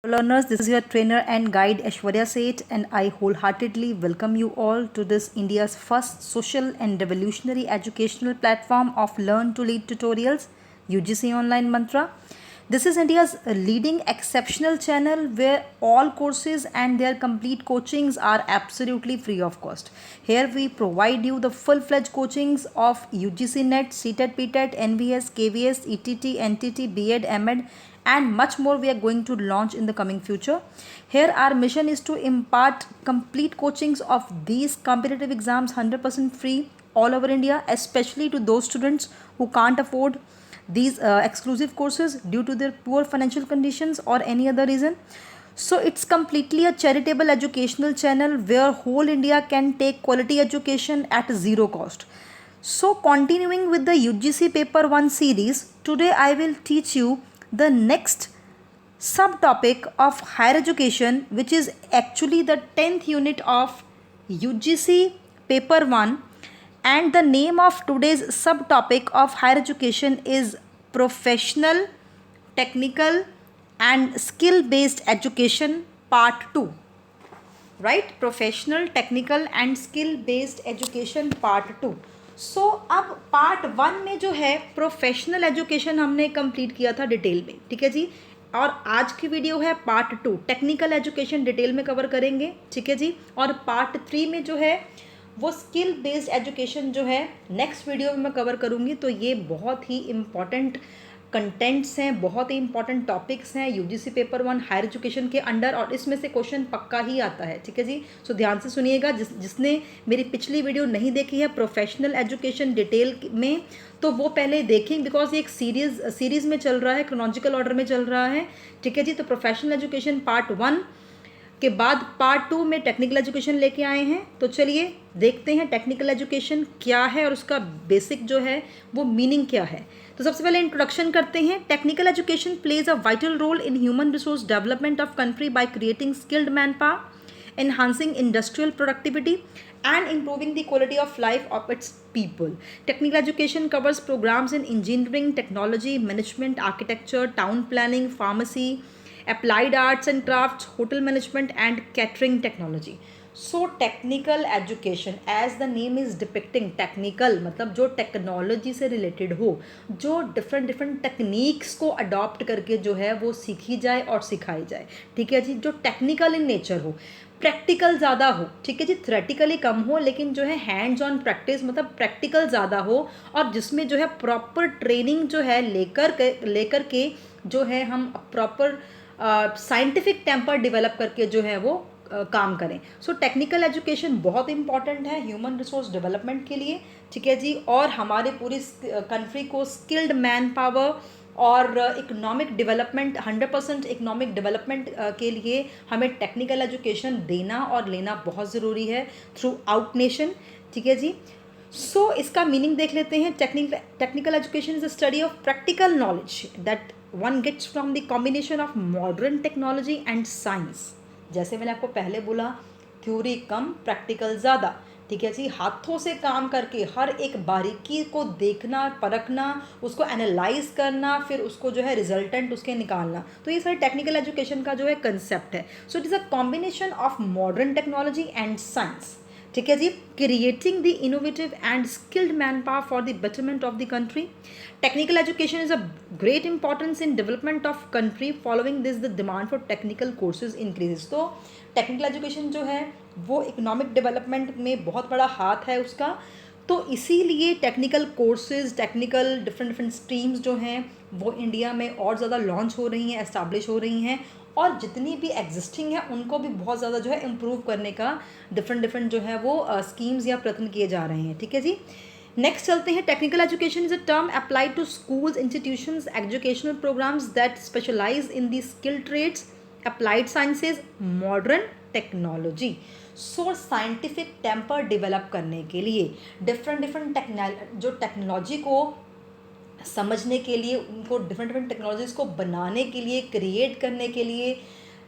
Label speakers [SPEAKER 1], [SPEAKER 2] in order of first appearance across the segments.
[SPEAKER 1] Learners, this is your trainer and guide Aishwarya Seth, and I wholeheartedly welcome you all to this India's first social and revolutionary educational platform of Learn to Lead tutorials, UGC Online Mantra. This is India's leading exceptional channel where all courses and their complete coachings are absolutely free of cost. Here we provide you the full-fledged coachings of UGC NET, CTET, PTET, NVS, KVS, ETT, NTT, BEd, MEd, and much more we are going to launch in the coming future. Here our mission is to impart complete coachings of these competitive exams 100% free all over India, especially to those students who can't afford these exclusive courses due to their poor financial conditions or any other reason. So it's completely a charitable educational channel where whole India can take quality education at zero cost. So continuing with the UGC paper 1 series, today I will teach you the next subtopic of higher education, which is actually the 10th unit of UGC paper 1, and the name of today's subtopic of higher education is professional, technical and skill based education part 2. Right, professional, technical and skill based education part 2. सो अब part 1 में जो है professional education हमने complete किया था detail में, ठीक है जी. और आज की वीडियो है पार्ट 2, टेक्निकल एजुकेशन डिटेल में कवर करेंगे, ठीक है जी. और पार्ट 3 में जो है वो स्किल बेस्ड एजुकेशन जो है नेक्स्ट वीडियो में मैं कवर करूँगी. तो ये बहुत ही इम्पॉर्टेंट कंटेंट्स हैं, बहुत ही इंपॉर्टेंट टॉपिक्स हैं यूजीसी पेपर 1 हायर एजुकेशन के अंडर, और इसमें से क्वेश्चन पक्का ही आता है, ठीक है जी. सो ध्यान से सुनिएगा. जिसने मेरी पिछली वीडियो नहीं देखी है प्रोफेशनल एजुकेशन डिटेल में, तो वो पहले देखें, बिकॉज ये एक सीरीज़ में चल रहा है, क्रोनोलॉजिकल ऑर्डर में चल रहा है, ठीक है जी. तो प्रोफेशनल एजुकेशन पार्ट 1 के बाद पार्ट 2 में टेक्निकल एजुकेशन लेके आए हैं. तो चलिए देखते हैं टेक्निकल एजुकेशन क्या है और उसका बेसिक जो है वो मीनिंग क्या है. तो सबसे पहले इंट्रोडक्शन करते हैं. Technical education plays a vital role in human resource development of country by creating skilled man power, enhancing industrial productivity and improving the quality of life of its people. Technical education covers programs in engineering, technology, management, architecture, town planning, pharmacy, applied arts and crafts, hotel management and catering technology. So technical education as the name is depicting, technical मतलब जो technology से related हो, जो different techniques को adopt करके जो है वो सीखी जाए और सिखाई जाए, ठीक है जी. जो टेक्निकल इन नेचर हो, प्रैक्टिकल ज़्यादा हो, ठीक है जी. थ्योरेटिकली कम हो, लेकिन जो है हैंड्स ऑन प्रैक्टिस मतलब प्रैक्टिकल ज़्यादा हो, और जिसमें जो है प्रॉपर ट्रेनिंग जो है लेकर के जो है हम प्रॉपर साइंटिफिक टेम्पर डेवलप करके जो है वो काम करें. सो टेक्निकल एजुकेशन बहुत इंपॉर्टेंट है ह्यूमन रिसोर्स डेवलपमेंट के लिए, ठीक है जी. और हमारे पूरी कंट्री को स्किल्ड मैन पावर और इकोनॉमिक डेवलपमेंट 100% इकोनॉमिक डेवलपमेंट के लिए हमें टेक्निकल एजुकेशन देना और लेना बहुत ज़रूरी है थ्रू आउट नेशन, ठीक है जी. सो इसका मीनिंग देख लेते हैं. Technical education is a study of practical knowledge that one gets from the combination of modern technology and science. जैसे मैंने आपको पहले बोला, थ्योरी कम प्रैक्टिकल ज़्यादा, ठीक है जी. हाथों से काम करके हर एक बारीकी को देखना, परखना, उसको एनालाइज करना, फिर उसको जो है रिजल्टेंट उसके निकालना. तो ये सारी टेक्निकल एजुकेशन का जो है कंसेप्ट है. So it is a combination of modern technology and science, ठीक है जी. Creating the innovative and skilled man power for the betterment of the country. Technical education is a great importance in development of country. Following this the demand for technical courses increases. तो technical education जो है वो economic development में बहुत बड़ा हाथ है उसका. तो इसीलिए technical courses, technical different streams जो हैं वो इंडिया में और ज़्यादा लॉन्च हो रही हैं, एस्टैब्लिश हो रही हैं, और जितनी भी एग्जिस्टिंग है उनको भी बहुत ज़्यादा जो है इम्प्रूव करने का डिफरेंट जो है वो स्कीम्स या प्रयत्न किए जा रहे हैं, ठीक है जी. नेक्स्ट चलते हैं. Technical education is a term applied to schools, institutions, educational programs that specialize in the skill trades, applied sciences, modern technology. So scientific temper develop करने के लिए डिफरेंट जो टेक्नोलॉजी को समझने के लिए, उनको डिफरेंट टेक्नोलॉजीज़ को बनाने के लिए, क्रिएट करने के लिए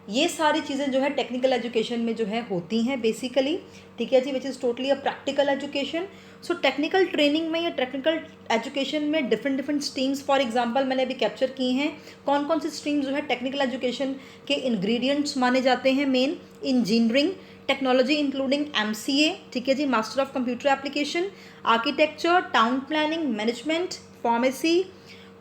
[SPEAKER 1] ये सारी चीज़ें जो है टेक्निकल एजुकेशन में जो है होती हैं बेसिकली, ठीक है जी, which is totally a practical education. So technical training में या टेक्निकल एजुकेशन में different different streams for example मैंने अभी कैप्चर की हैं। कौन कौन सी स्ट्रीम्स जो है टेक्निकल एजुकेशन के इंग्रेडिएंट्स माने जाते हैं main? Engineering technology including MCA, ठीक है जी, master of computer application, architecture, town planning, management, pharmacy,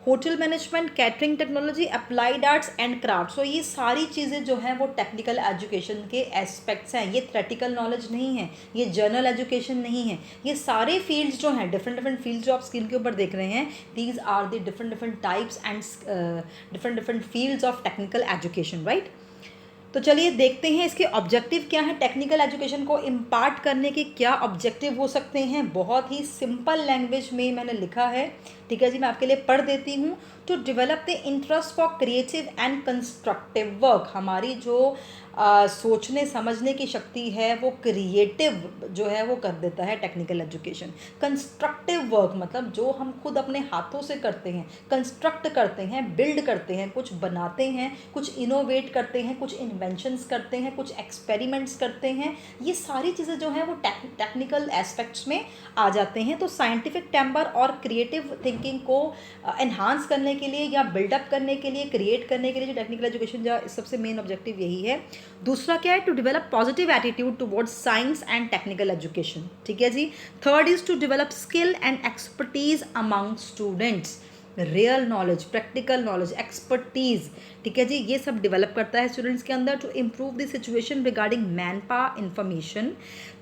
[SPEAKER 1] hotel management, catering technology, applied arts and craft. So ये सारी चीज़ें जो हैं वो टेक्निकल एजुकेशन के एस्पेक्ट्स हैं। ये थ्योरेटिकल नॉलेज नहीं है, ये जर्नल एजुकेशन नहीं है। ये सारे फील्ड्स जो हैं, डिफरेंट डिफरेंट फील्ड्स जो आप स्क्रीन के ऊपर देख रहे हैं, these are the different different types and different different fields of technical education, right. तो चलिए देखते हैं इसके ऑब्जेक्टिव क्या है। टेक्निकल एजुकेशन को इम्पार्ट करने के क्या ऑब्जेक्टिव हो सकते हैं? बहुत ही सिंपल लैंग्वेज में मैंने लिखा है, ठीक है जी, मैं आपके लिए पढ़ देती हूँ। To develop the interest for creative and constructive work. हमारी जो सोचने समझने की शक्ति है वो क्रिएटिव जो है वो कर देता है टेक्निकल एजुकेशन। कंस्ट्रक्टिव वर्क मतलब जो हम खुद अपने हाथों से करते हैं, कंस्ट्रक्ट करते हैं, बिल्ड करते हैं, कुछ बनाते हैं, कुछ इनोवेट करते हैं, कुछ इन्वेंशंस करते हैं, कुछ एक्सपेरिमेंट्स करते हैं। ये सारी चीज़ें जो हैं वो टेक्निकल एस्पेक्ट्स में आ जाते हैं। तो साइंटिफिक टेम्पर और क्रिएटिव थिंकिंग को एनहांस करने के लिए या बिल्डअप करने के लिए, क्रिएट करने के लिए जो टेक्निकल एजुकेशन जो सबसे मेन ऑब्जेक्टिव यही है। दूसरा क्या है? To develop positive attitude towards science and technical education, ठीक है जी। Third is to develop skill and expertise among students. Real knowledge, practical knowledge, expertise, ठीक है जी, ये सब डेवलप करता है स्टूडेंट्स के अंदर। To improve the situation regarding manpower information,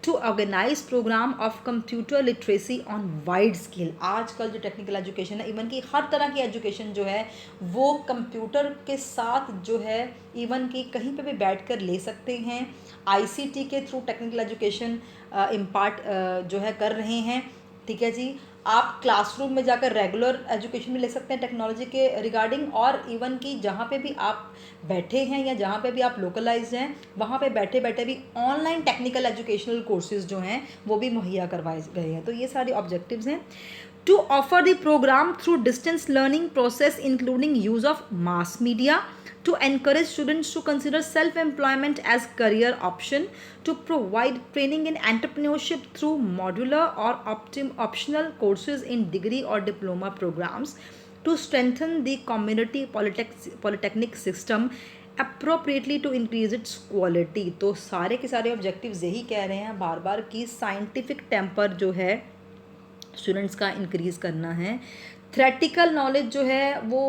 [SPEAKER 1] to organise program of computer literacy on wide scale. आजकल जो टेक्निकल एजुकेशन है, इवन की हर तरह की एजुकेशन जो है वो कंप्यूटर के साथ जो है इवन की कहीं पे भी बैठ कर ले सकते हैं। ICT के थ्रू टेक्निकल एजुकेशन इम्पार्ट जो है कर रहे हैं, ठीक है जी। आप क्लासरूम में जाकर रेगुलर एजुकेशन भी ले सकते हैं टेक्नोलॉजी के रिगार्डिंग, और इवन कि जहाँ पे भी आप बैठे हैं या जहाँ पे भी आप लोकलाइज्ड हैं वहाँ पे बैठे बैठे भी ऑनलाइन टेक्निकल एजुकेशनल कोर्सेज जो हैं वो भी मुहैया करवाए गए हैं। तो ये सारे ऑब्जेक्टिव्स हैं। To offer the program through distance learning process including use of mass media, to encourage students to consider self-employment as career option, to provide training in entrepreneurship through modular or optional courses in degree or diploma programs, to strengthen the community polytechnic system appropriately to increase its quality। तो सारे के सारे objectives यही कह रहे हैं बार बार कि scientific temper जो है स्टूडेंट्स का इंक्रीज़ करना है। थ्योरेटिकल नॉलेज जो है वो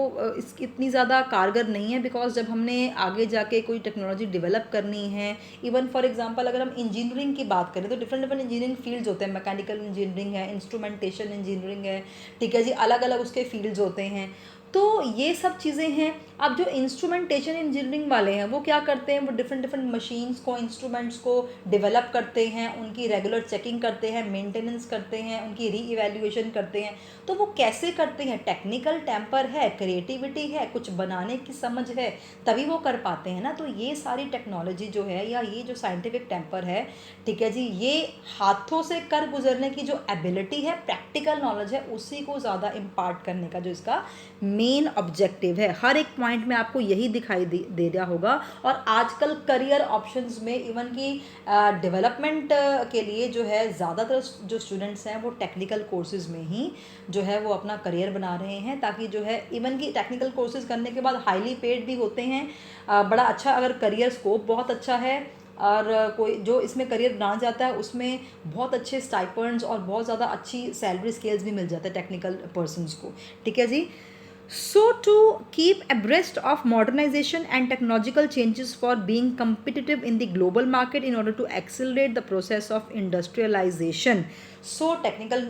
[SPEAKER 1] इतनी ज़्यादा कारगर नहीं है, बिकॉज जब हमने आगे जाके कोई टेक्नोलॉजी डेवलप करनी है, इवन फॉर एग्जांपल अगर हम इंजीनियरिंग की बात करें तो डिफरेंट डिफरेंट इंजीनियरिंग फील्ड्स होते हैं। मैकेनिकल इंजीनियरिंग है, इंस्ट्रूमेंटेशन इंजीनियरिंग है, ठीक है जी, अलग अलग उसके फील्ड्स होते हैं। तो ये सब चीज़ें हैं। अब जो इंस्ट्रूमेंटेशन इंजीनियरिंग वाले हैं वो क्या करते हैं, वो डिफरेंट डिफरेंट मशीन्स को, इंस्ट्रूमेंट्स को डेवलप करते हैं, उनकी रेगुलर चेकिंग करते हैं, मेंटेनेंस करते हैं, उनकी री इवैल्यूएशन करते हैं। तो वो कैसे करते हैं? टेक्निकल टेम्पर है, क्रिएटिविटी है, कुछ बनाने की समझ है, तभी वो कर पाते हैं ना। तो ये सारी टेक्नोलॉजी जो है या ये जो साइंटिफिक टेम्पर है, ठीक है जी, ये हाथों से कर गुजरने की जो एबिलिटी है, प्रैक्टिकल नॉलेज है, उसी को ज़्यादा इम्पार्ट करने का जो इसका मेन ऑब्जेक्टिव है। हर एक पॉइंट में आपको यही दिखाई दे रहा होगा। और आजकल करियर ऑप्शंस में इवन की डेवलपमेंट के लिए जो है ज़्यादातर जो स्टूडेंट्स हैं वो टेक्निकल कोर्सेज में ही जो है वो अपना करियर बना रहे हैं, ताकि जो है इवन की टेक्निकल कोर्सेज करने के बाद हाईली पेड भी होते हैं। बड़ा अच्छा अगर करियर स्कोप बहुत अच्छा है और कोई जो इसमें करियर बनाना चाहता है उसमें बहुत अच्छे स्टाइपेंड्स और बहुत ज़्यादा अच्छी सैलरी स्केल्स भी मिल जाते हैं टेक्निकल पर्सनस को, ठीक है जी। So to keep abreast of modernization and technological changes for being competitive in the global market in order to accelerate the process of industrialization, so technical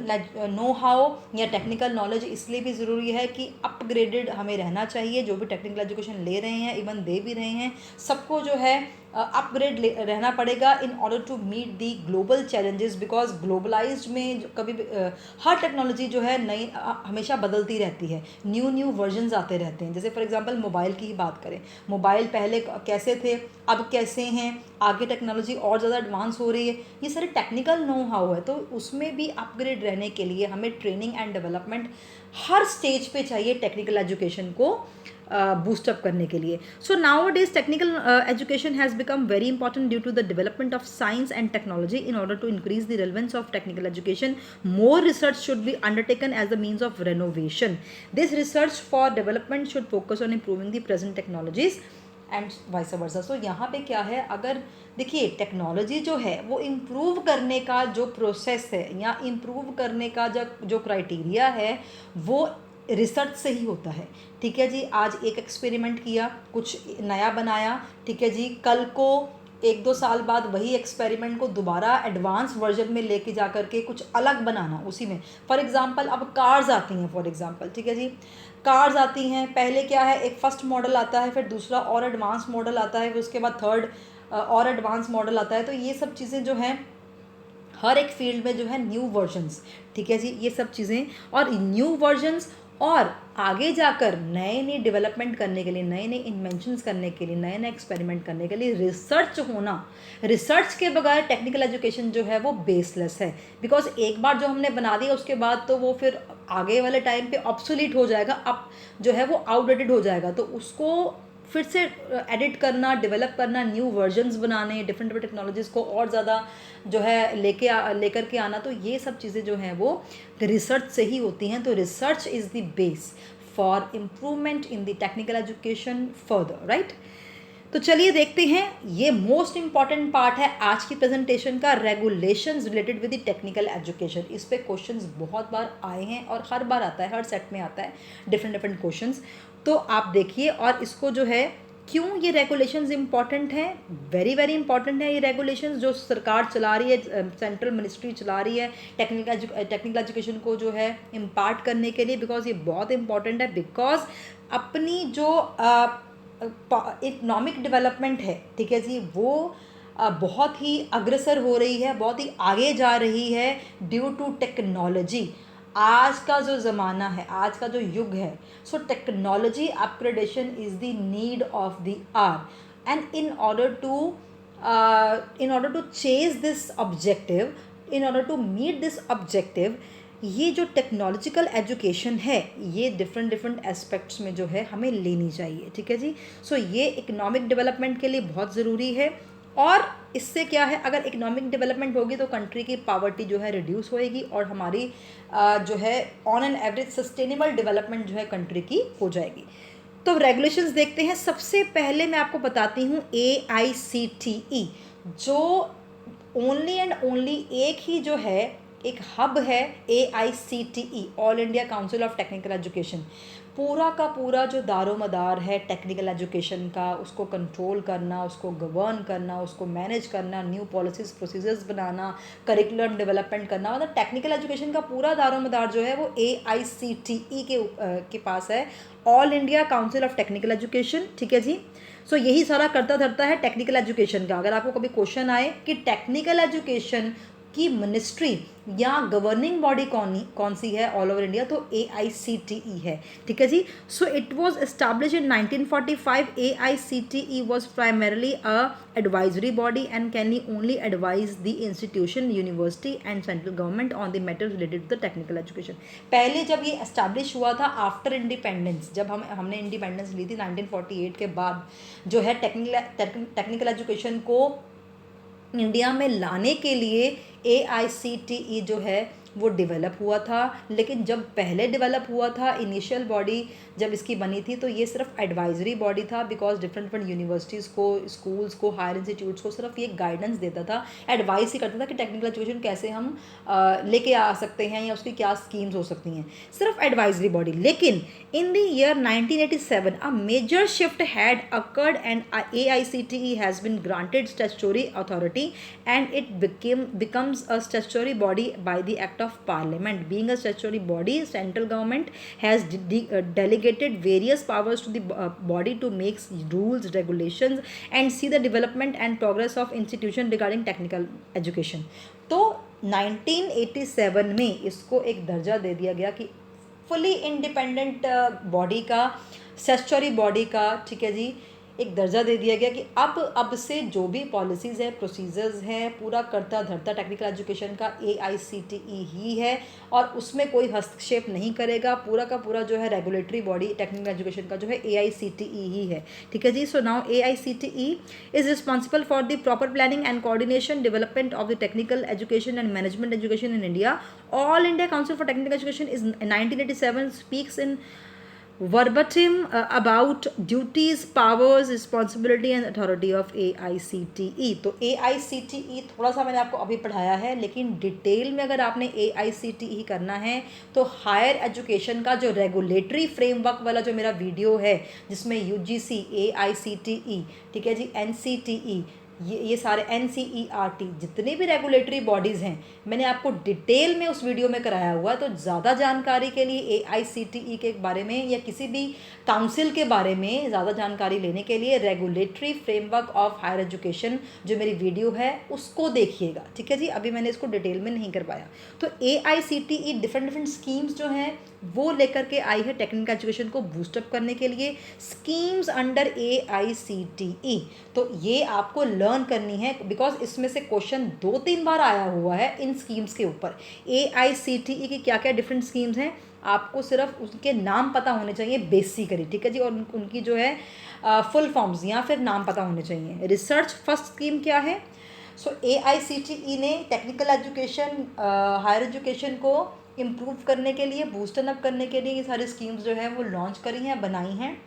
[SPEAKER 1] know how या technical knowledge इसलिए भी ज़रूरी है कि upgraded हमें रहना चाहिए। जो भी technical education ले रहे हैं, इवन दे भी रहे हैं, सबको जो है अपग्रेड रहना पड़ेगा in order to meet the global challenges, because globalised में कभी भी हर टेक्नोलॉजी जो है नई हमेशा बदलती रहती है, न्यू न्यू वर्जन्स आते रहते हैं। जैसे फॉर एग्जांपल मोबाइल की ही बात करें, मोबाइल पहले कैसे थे, अब कैसे हैं, आगे टेक्नोलॉजी और ज़्यादा एडवांस हो रही है, ये सारे टेक्निकल नो हाउ है। तो उसमें भी अपग्रेड रहने के लिए हमें ट्रेनिंग एंड डेवलपमेंट हर स्टेज पे चाहिए टेक्निकल एजुकेशन को बूस्टअप करने के लिए. So nowadays technical education has become very important due to the development of science and technology. In order to increase the relevance of technical education, more research should be undertaken as a means of renovation. This research for development should focus on improving the present technologies and vice versa. So यहाँ पे क्या है, अगर देखिए technology जो है वो improve करने का जो प्रोसेस है या इम्प्रूव करने का जो क्राइटेरिया है वो रिसर्च से ही होता है. ठीक है जी, आज एक एक्सपेरिमेंट किया, कुछ नया बनाया, ठीक है जी, कल को 1-2 साल बाद वही एक्सपेरिमेंट को दोबारा एडवांस वर्जन में लेके जा करके कुछ अलग बनाना उसी में. फॉर एग्जांपल अब कार्स आती हैं, फॉर एग्जांपल, ठीक है जी, कार्स आती हैं, पहले क्या है, एक फर्स्ट मॉडल आता है, फिर दूसरा और एडवांस मॉडल आता है, फिर उसके बाद थर्ड और एडवांस मॉडल आता है. तो ये सब चीज़ें जो हैं हर एक फील्ड में जो है न्यू वर्जन्स, ठीक है जी, ये सब चीज़ें और न्यू वर्जन्स और आगे जाकर नए नए डेवलपमेंट करने के लिए, नए नए इन्वेंशंस करने के लिए, नए नए एक्सपेरिमेंट करने के लिए रिसर्च होना. रिसर्च के बगैर टेक्निकल एजुकेशन जो है वो बेसलेस है. बिकॉज एक बार जो हमने बना दिया उसके बाद तो वो फिर आगे वाले टाइम पे ऑब्सोलीट हो जाएगा, अब जो है वो आउटडेटेड हो जाएगा. तो उसको फिर से एडिट करना, डेवलप करना, न्यू वर्जन्स बनाने, डिफरेंट डिफरेंट टेक्नोलॉजीज़ को और ज़्यादा जो है लेकर के आना, तो ये सब चीज़ें जो हैं वो रिसर्च से ही होती हैं. तो research is the base for improvement in the technical education further, right. तो चलिए देखते हैं, ये मोस्ट इंपॉर्टेंट पार्ट है आज की प्रेजेंटेशन का, regulations related with the technical education. इस पे क्वेश्चंस बहुत बार आए हैं और हर बार आता है, हर सेट में आता है डिफरेंट डिफरेंट क्वेश्चंस. तो आप देखिए, और इसको जो है क्यों ये रेगुलेशंस इंपॉर्टेंट हैं, वेरी वेरी इंपॉर्टेंट है ये रेगुलेशंस जो सरकार चला रही है, सेंट्रल मिनिस्ट्री चला रही है टेक्निकल एजुकेशन को जो है इम्पार्ट करने के लिए. बिकॉज ये बहुत इंपॉर्टेंट है, बिकॉज अपनी जो इकोनॉमिक डेवलपमेंट है, ठीक है जी, वो बहुत ही अग्रसर हो रही है, बहुत ही आगे जा रही है ड्यू टू टेक्नोलॉजी. आज का जो ज़माना है, आज का जो युग है, so technology upgradation is the need of the hour. And in order to chase this objective, in order to meet this objective, ये जो टेक्नोलॉजिकल एजुकेशन है ये डिफरेंट डिफरेंट एस्पेक्ट्स में जो है हमें लेनी चाहिए. ठीक है जी. सो ये इकोनॉमिक डेवलपमेंट के लिए बहुत ज़रूरी है. और इससे क्या है, अगर इकोनॉमिक डेवलपमेंट होगी तो कंट्री की पावर्टी जो है रिड्यूस होएगी और हमारी जो है on an average sustainable development जो है कंट्री की हो जाएगी. तो रेगुलेशंस देखते हैं. सबसे पहले मैं आपको बताती हूँ AICTE, जो ओनली एंड ओनली एक ही जो है एक हब है AICTE, all India council of technical education. पूरा का पूरा जो दारोमदार है टेक्निकल एजुकेशन का, उसको कंट्रोल करना, उसको गवर्न करना, उसको मैनेज करना, न्यू पॉलिसीज प्रोसीजर्स बनाना, करिकुलम डेवलपमेंट करना, मतलब टेक्निकल एजुकेशन का पूरा दारोमदार जो है वो AICTE के पास है, all India council of technical education. ठीक है जी. सो यही सारा करता धरता है टेक्निकल एजुकेशन का. अगर आपको कभी क्वेश्चन आए कि टेक्निकल एजुकेशन की मिनिस्ट्री या गवर्निंग बॉडी कौन सी है ऑल ओवर इंडिया, तो AICTE है. ठीक है जी. So it was establish in 1945. AICTE was primarily a advisory body and can only advise the institution, university and central government on the matter related to the technical education. पहले जब ये establish हुआ था after independence, जब हमने independence ली थी 1948 के बाद, जो है टेक्निकल एजुकेशन को इंडिया में लाने के लिए AICTE जो है वो डेवलप हुआ था. लेकिन जब पहले डेवलप हुआ था, इनिशियल बॉडी जब इसकी बनी थी, तो ये सिर्फ एडवाइजरी बॉडी था. बिकॉज डिफरेंट डिफरेंट यूनिवर्सिटीज़ को, स्कूल्स को, हायर इंस्टीट्यूट्स को सिर्फ ये गाइडेंस देता था, एडवाइस ही करता था कि टेक्निकल एजुकेशन कैसे हम लेके आ सकते हैं या उसकी क्या स्कीम्स हो सकती हैं, सिर्फ एडवाइजरी बॉडी. लेकिन in the year 1987 a major shift had occurred and AICTE has been granted statutory authority and it becomes a statutory body by the act of parliament. Being a statutory body, central government has delegated various powers to the body to make rules, regulations and see the development and progress of institution regarding technical education. तो 1987 में इसको एक दर्जा दे दिया गया कि fully independent body का, statutory body का. ठीक है जी. एक दर्जा दे दिया गया कि अब से जो भी पॉलिसीज़ हैं, प्रोसीजर्स हैं, पूरा करता धरता टेक्निकल एजुकेशन का AICTE ही है और उसमें कोई हस्तक्षेप नहीं करेगा। पूरा का पूरा जो है रेगुलेटरी बॉडी टेक्निकल एजुकेशन का जो है AICTE ही है। ठीक है जी। So now AICTE is responsible for the proper planning and coordination development of the technical education and management education in India. All India council for technical education is 1987 speaks in verbatim about duties, powers, responsibility and authority of AICTE। तो AICTE थोड़ा सा मैंने आपको अभी पढ़ाया है, लेकिन detail में अगर आपने AICTE करना है तो हायर एजुकेशन का जो रेगुलेटरी फ्रेमवर्क वाला जो मेरा वीडियो है जिसमें UGC, AICTE, ठीक है जी, NCTE, ये सारे NCERT जितने भी रेगुलेटरी बॉडीज़ हैं मैंने आपको डिटेल में उस वीडियो में कराया हुआ है। तो ज़्यादा जानकारी के लिए AICTE के बारे में या किसी भी काउंसिल के बारे में ज़्यादा जानकारी लेने के लिए regulatory framework of higher education जो मेरी वीडियो है उसको देखिएगा। ठीक है जी। अभी मैंने इसको डिटेल में नहीं कर पाया। तो AICTE डिफरेंट स्कीम्स जो हैं वो लेकर के आई है टेक्निकल एजुकेशन को बूस्टअप करने के लिए, स्कीम्स अंडर AICTE। तो ये आपको लर्न करनी है बिकॉज इसमें से क्वेश्चन 2-3 बार आया हुआ है इन स्कीम्स के ऊपर। AICTE की क्या क्या डिफरेंट स्कीम्स हैं आपको सिर्फ उनके नाम पता होने चाहिए बेसिकली। ठीक है जी। और उनकी जो है फुल फॉर्म्स या फिर नाम पता होने चाहिए। रिसर्च फर्स्ट स्कीम क्या है? सो AICTE ने टेक्निकल एजुकेशन, हायर एजुकेशन को इम्प्रूव करने के लिए, बूस्टन अप करने के लिए ये सारी स्कीम्स जो है वो लॉन्च करी हैं, बनाई हैं।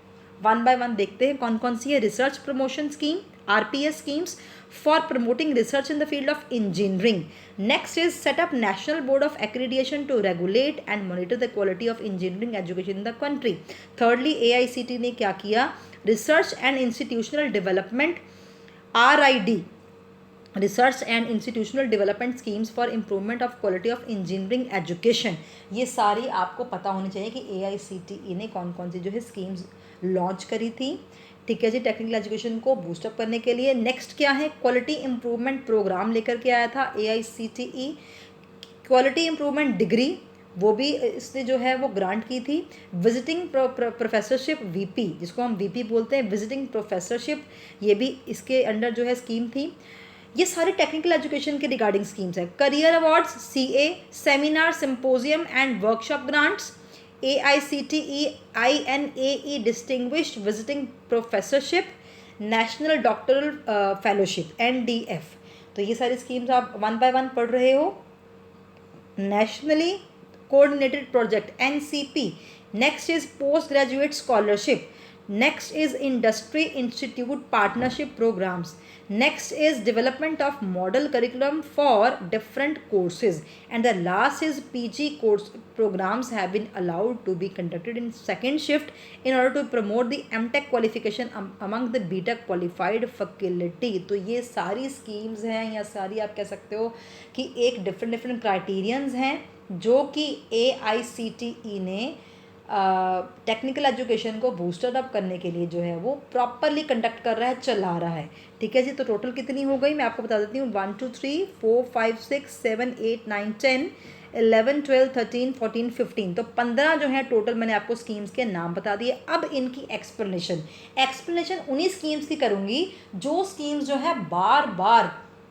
[SPEAKER 1] वन बाय वन देखते हैं कौन कौन सी है। Research promotion scheme, RPS schemes for promoting research in the field of engineering. Next is set up national board of accreditation to regulate and monitor the quality of engineering education in the country. Thirdly AICTE ने क्या किया? Research and institutional development, RID, research and institutional development schemes for improvement of quality of engineering education. ये सारी आपको पता होनी चाहिए कि AICTE ने कौन कौन सी जो है स्कीम्स लॉन्च करी थी। ठीक है जी। टेक्निकल एजुकेशन को बूस्टअप करने के लिए नेक्स्ट क्या है? क्वालिटी इम्प्रूवमेंट प्रोग्राम लेकर के आया था AICTE। क्वालिटी इम्प्रूवमेंट डिग्री वो भी इसने जो है वो ग्रांट की थी। विजिटिंग प्रोफेसरशिप VP, जिसको हम VP बोलते हैं, विजिटिंग प्रोफेसरशिप, ये भी इसके अंडर जो है स्कीम थी। ये सारे टेक्निकल एजुकेशन के रिगार्डिंग स्कीम्स है। Career awards, CA, seminar, symposium and workshop grants, AICTE INAE distinguished visiting professorship, national doctoral fellowship NDF। तो ये सारी स्कीम्स आप वन बाय वन पढ़ रहे हो। Nationally coordinated project NCP। Next is post graduate scholarship. Next is industry institute partnership programs. Next is development of model curriculum for different courses. And the last is PG course programs have been allowed to be conducted in second shift in order to promote the MTech qualification among the BTech qualified faculty. तो ये सारी schemes हैं या सारी आप कह सकते हो कि एक डिफरेंट क्राइटेरियंस हैं जो कि AICTE ने टेक्निकल एजुकेशन को बूस्टर अप करने के लिए जो है वो प्रॉपरली कंडक्ट कर रहा है, चला रहा है। ठीक है जी। तो टोटल कितनी हो गई मैं आपको बता देती हूँ। 1 2 3 4 5 6 7 8 9 10 11 12 13 14 15। तो 15 जो है टोटल मैंने आपको स्कीम्स के नाम बता दिए। अब इनकी एक्सप्लेनेशन उन्हीं स्कीम्स की करूँगी जो स्कीम्स जो है बार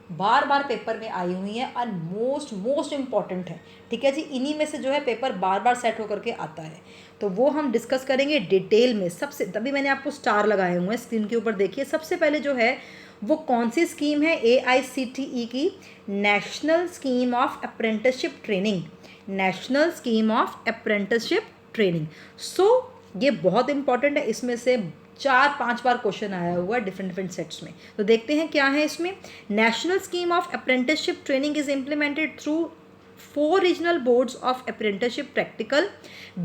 [SPEAKER 1] बार पेपर में आई हुई हैं और मोस्ट इम्पॉर्टेंट है। ठीक है जी। इन्हीं में से जो है पेपर बार बार सेट होकर के आता है, तो वो हम डिस्कस करेंगे डिटेल में। सबसे तभी मैंने आपको स्टार लगाए हुए हैं स्क्रीन के ऊपर, देखिए। सबसे पहले जो है वो कौन सी स्कीम है? AICTE की national scheme of apprenticeship training. National scheme of apprenticeship training. So ये बहुत इंपॉर्टेंट है। इसमें से 4-5 बार क्वेश्चन आया हुआ है डिफरेंट सेट्स में। तो देखते हैं क्या है इसमें। National scheme of apprenticeship training is implemented through 4 regional boards of apprenticeship practical,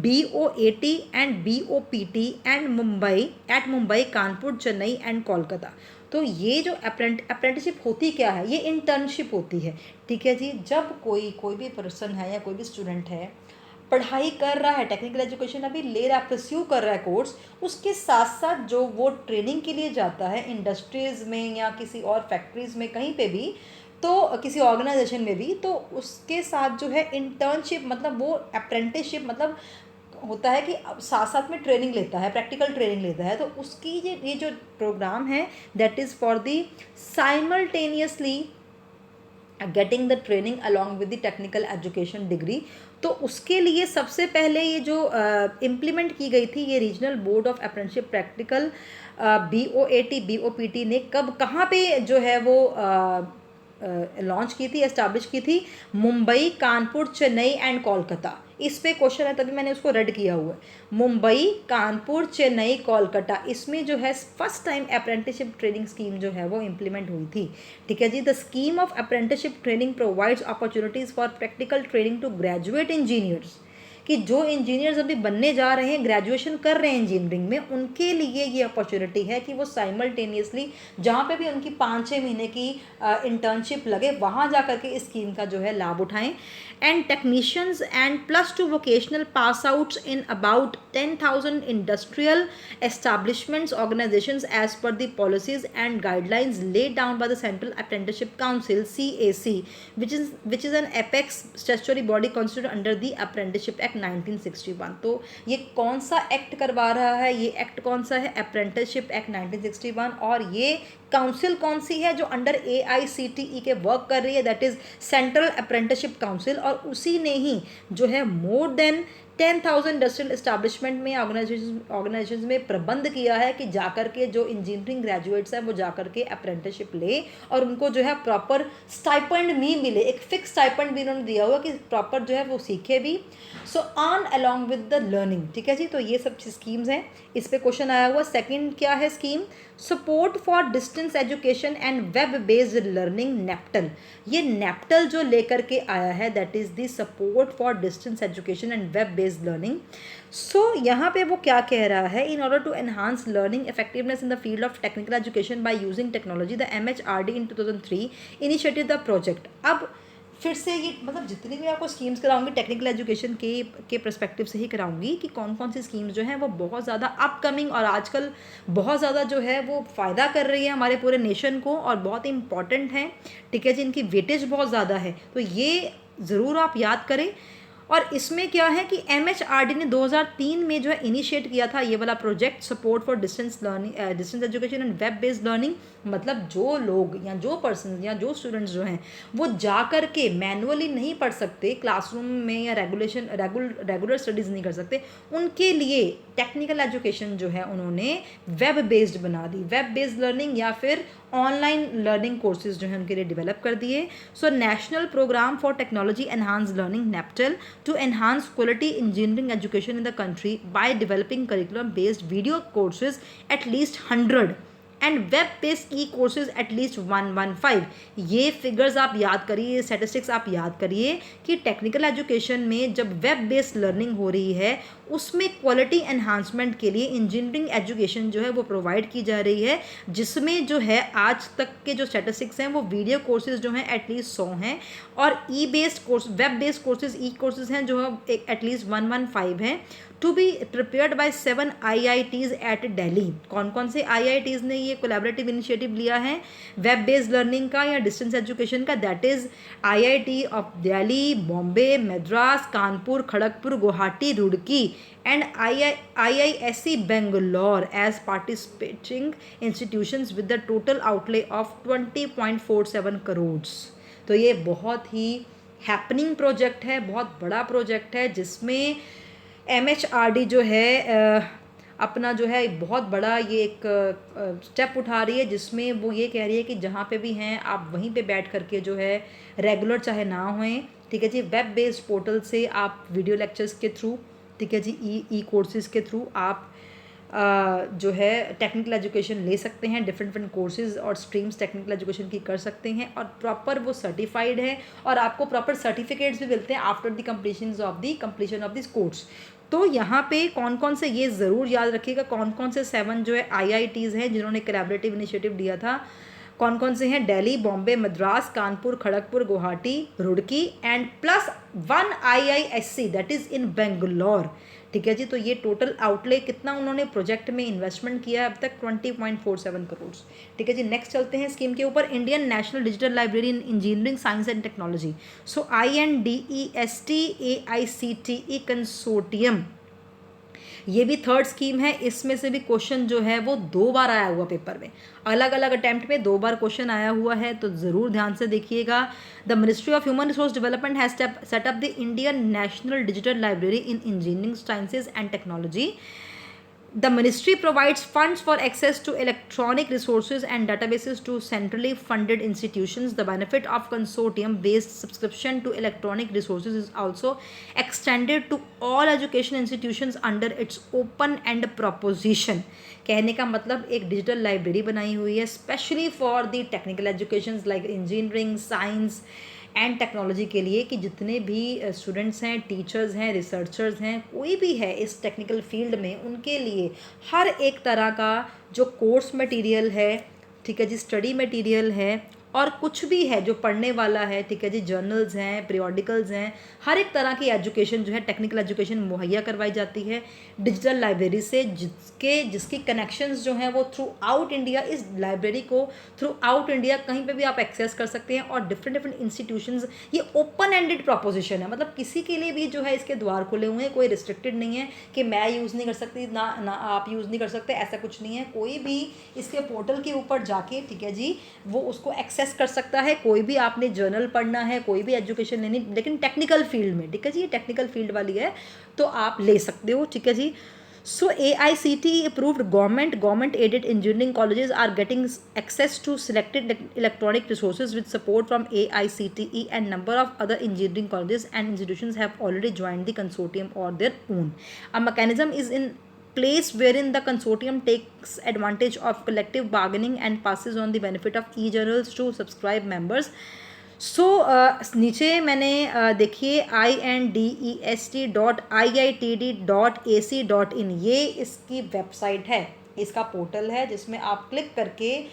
[SPEAKER 1] BOAT and BOPT and Mumbai, Kanpur, Chennai and Kolkata. तो ये जो अप्रेंटिसशिप होती क्या है? ये इंटर्नशिप होती है। ठीक है जी। जब कोई भी पर्सन है या कोई भी स्टूडेंट है पढ़ाई कर रहा है, टेक्निकल एजुकेशन अभी ले रहा है, परस्यू कर रहा है कोर्स, उसके साथ साथ जो वो ट्रेनिंग के लिए जाता है इंडस्ट्रीज़ में या किसी और फैक्ट्रीज़ में, कहीं पे भी, तो किसी ऑर्गेनाइजेशन में भी, तो उसके साथ जो है इंटर्नशिप, मतलब वो अप्रेंटिसशिप, मतलब होता है कि साथ साथ में ट्रेनिंग लेता है, प्रैक्टिकल ट्रेनिंग लेता है, तो उसकी ये जो प्रोग्राम है that is for the simultaneously getting the training along with the technical education degree. तो उसके लिए सबसे पहले ये जो इम्प्लीमेंट की गई थी ये regional board of apprenticeship practical BOPT ने कब कहाँ पे जो है वो लॉन्च की थी, एस्टैब्लिश की थी? मुंबई, कानपुर, चेन्नई एंड कोलकाता। इस पे क्वेश्चन है तभी मैंने उसको रेड किया हुआ है। मुंबई, कानपुर, चेन्नई, कोलकाता, इसमें जो है first time apprenticeship training scheme जो है वो इम्प्लीमेंट हुई थी। ठीक है जी। The scheme of apprenticeship training provides opportunities for practical training to graduate engineers, कि जो इंजीनियर्स अभी बनने जा रहे हैं, ग्रेजुएशन कर रहे हैं इंजीनियरिंग में, उनके लिए ये अपॉर्चुनिटी है कि वो साइमल्टेनियसली जहाँ पे भी उनकी 5-6 महीने की इंटर्नशिप लगे वहाँ जा करके इस स्कीम का जो है लाभ उठाएं। And technicians and +2 vocational pass outs in about 10,000 industrial establishments organisations as per the policies and guidelines laid down by the central apprenticeship council CAC, which is an apex statutory body constituted under the Apprenticeship Act 1961। तो ये कौन सा act करवा रहा है? ये act कौन सा है? Apprenticeship act 1961। और ये काउंसिल कौन सी है जो अंडर AICTE के वर्क कर रही है? That is central apprenticeship council. और उसी ने ही जो है मोर देन 10,000 इंडस्ट्रियल इस्टेब्लिशमेंट में ऑर्गेनाइजेशन में प्रबंध किया है कि जाकर के जो इंजीनियरिंग ग्रेजुएट्स हैं वो जाकर के अप्रेंटिसशिप ले और उनको जो है प्रॉपर स्टाइपेंड भी मिले। एक फिक्स स्टाइपेंड भी उन्होंने दिया हुआ कि प्रॉपर जो है वो सीखे भी, so earn along with the learning. ठीक है जी। तो ये सब स्कीम्स हैं, इस पे क्वेश्चन आया हुआ। सेकंड क्या है scheme? Support for distance education and web based learning, NPTEL. ये नेप्टल जो लेकर के आया है that is the support for distance education and web based learning. So यहाँ पे वो क्या कह रहा है? In order to enhance learning effectiveness in the field of technical education by using technology, the MHRD in 2003 initiated the project. अब फिर से ये मतलब जितनी भी आपको स्कीम्स कराऊंगी टेक्निकल एजुकेशन के पर्सपेक्टिव से ही कराऊंगी कि कौन कौन सी स्कीम्स जो हैं वो बहुत ज़्यादा अपकमिंग और आजकल बहुत ज़्यादा जो है वो फ़ायदा कर रही है हमारे पूरे नेशन को और बहुत इंपॉर्टेंट हैं। ठीक है जी। इनकी वेटेज बहुत ज़्यादा है, तो ये ज़रूर आप याद करें। और इसमें क्या है कि MHRD ने 2003 में जो है इनिशिएट किया था ये वाला project, support for distance learning, distance education and web based learning. मतलब जो लोग या जो पर्सन या जो स्टूडेंट्स जो हैं वो जा कर के मैनुअली नहीं पढ़ सकते क्लासरूम में या रेगुलर स्टडीज़ नहीं कर सकते, उनके लिए टेक्निकल एजुकेशन जो है उन्होंने वेब बेस्ड बना दी। वेब बेस्ड लर्निंग या फिर ऑनलाइन लर्निंग कोर्सेज जो है उनके लिए डेवलप कर दिए। So national program for technology enhance learning, NPTEL, to enhance quality engineering education in the country by developing curriculum based video courses at least 100 and web based courses at least 115। ये figures आप याद करिए, statistics आप याद करिए कि technical education में जब वेब बेस्ड लर्निंग हो रही है उसमें क्वालिटी एनहांसमेंट के लिए इंजीनियरिंग एजुकेशन जो है वो प्रोवाइड की जा रही है, जिसमें जो है आज तक के जो स्टैटिस्टिक्स हैं वो वीडियो कोर्सेज जो हैं एटलीस्ट 100 हैं और e based course web based courses courses हैं जो एटलीस्ट 115 हैं। To be prepared by 7 IITs at Delhi. कौन कौन से IITs ने ये कोलैबोरेटिव इनिशिएटिव लिया है वेब बेस्ड लर्निंग का या डिस्टेंस एजुकेशन का? That is IIT of Delhi, Bombay, Madras, Kanpur, Kharagpur, Guwahati, Roorkee and IISc Bangalore as participating institutions with the total outlay of 20.47 crores। तो ये बहुत ही हैपनिंग प्रोजेक्ट है, बहुत बड़ा प्रोजेक्ट है जिसमें MHRD जो है अपना जो है बहुत बड़ा ये एक स्टेप उठा रही है, जिसमें वो ये कह रही है कि जहाँ पे भी हैं आप वहीं पे बैठ करके जो है रेगुलर चाहे ना होएं, ठीक है जी, वेब बेस्ड पोर्टल से आप वीडियो लेक्चर्स के थ्रू, ठीक है जी, ई कोर्सेज़ के थ्रू आप जो है टेक्निकल एजुकेशन ले सकते हैं। डिफरेंट कोर्सेज़ और स्ट्रीम्स टेक्निकल एजुकेशन की कर सकते हैं और प्रॉपर वो सर्टिफाइड है और आपको प्रॉपर सर्टिफिकेट्स भी मिलते हैं after the completion of this course. तो यहाँ पे कौन कौन से, ये ज़रूर याद रखिएगा कौन कौन से 7 जो है IITs हैं जिन्होंने कोलैबोरेटिव इनिशिएटिव दिया था। कौन कौन से हैं? Delhi, Bombay, Madras, Kanpur, Kharagpur, Guwahati, Roorkee and plus 1 IISc that is in Bangalore. ठीक है जी। तो ये टोटल आउटले कितना उन्होंने प्रोजेक्ट में इन्वेस्टमेंट किया है अब तक? 20.47 करोड़। ठीक है जी। नेक्स्ट चलते हैं स्कीम के ऊपर। Indian national digital library in engineering science and technology. So INDEST AICTE consortium ये भी थर्ड स्कीम है, इसमें से भी क्वेश्चन जो है वो 2 बार आया हुआ पेपर में, अलग अलग अटैम्प्ट में 2 बार क्वेश्चन आया हुआ है, तो ज़रूर ध्यान से देखिएगा। The ministry of human resource development has set up the Indian national digital library in engineering sciences and technology. The ministry provides funds for access to electronic resources and databases to centrally funded institutions. The benefit of consortium-based subscription to electronic resources is also extended to all education institutions under its open end proposition. कहने का मतलब एक digital library बनाई हुई है specially for the technical education like engineering, science and technology के लिए, कि जितने भी स्टूडेंट्स हैं, टीचर्स हैं, रिसर्चर्स हैं, कोई भी है इस टेक्निकल फील्ड में, उनके लिए हर एक तरह का जो कोर्स मटेरियल है, ठीक है जी, स्टडी मटेरियल है और कुछ भी है जो पढ़ने वाला है, ठीक है जी, जर्नल्स हैं, पीरियोडिकल्स हैं, हर एक तरह की एजुकेशन जो है, टेक्निकल एजुकेशन मुहैया करवाई जाती है डिजिटल लाइब्रेरी से, जिसकी कनेक्शंस जो हैं वो थ्रू आउट इंडिया, इस लाइब्रेरी को थ्रू आउट इंडिया कहीं पे भी आप एक्सेस कर सकते हैं। और डिफरेंट इंस्टीट्यूशंस, ये ओपन एंडेड प्रपोजिशन है, मतलब किसी के लिए भी जो है इसके द्वार खुले हुए हैं, कोई रिस्ट्रिक्टेड नहीं है कि मैं यूज़ नहीं कर सकती ना आप यूज़ नहीं कर सकते, ऐसा कुछ नहीं है। कोई भी इसके पोर्टल के ऊपर जाके, ठीक है जी, वो उसको एक्सेस कर सकता है। कोई भी आपने जर्नल पढ़ना है, कोई भी एजुकेशन लेनी, लेकिन टेक्निकल फील्ड में, ठीक है जी, ये टेक्निकल फील्ड वाली है तो आप ले सकते हो, ठीक है जी। So AICTE approved government aided engineering colleges are getting access to selected electronic resources with support from AICTE, and number of other engineering colleges and institutions have already joined the consortium or their own. A mechanism is in place wherein the consortium takes advantage of collective bargaining and passes on the benefit of e-journals to subscribe members. सो नीचे मैंने देखिए INDEST.IITD.AC.in, ये इसकी website है, इसका portal है जिसमें आप क्लिक करके,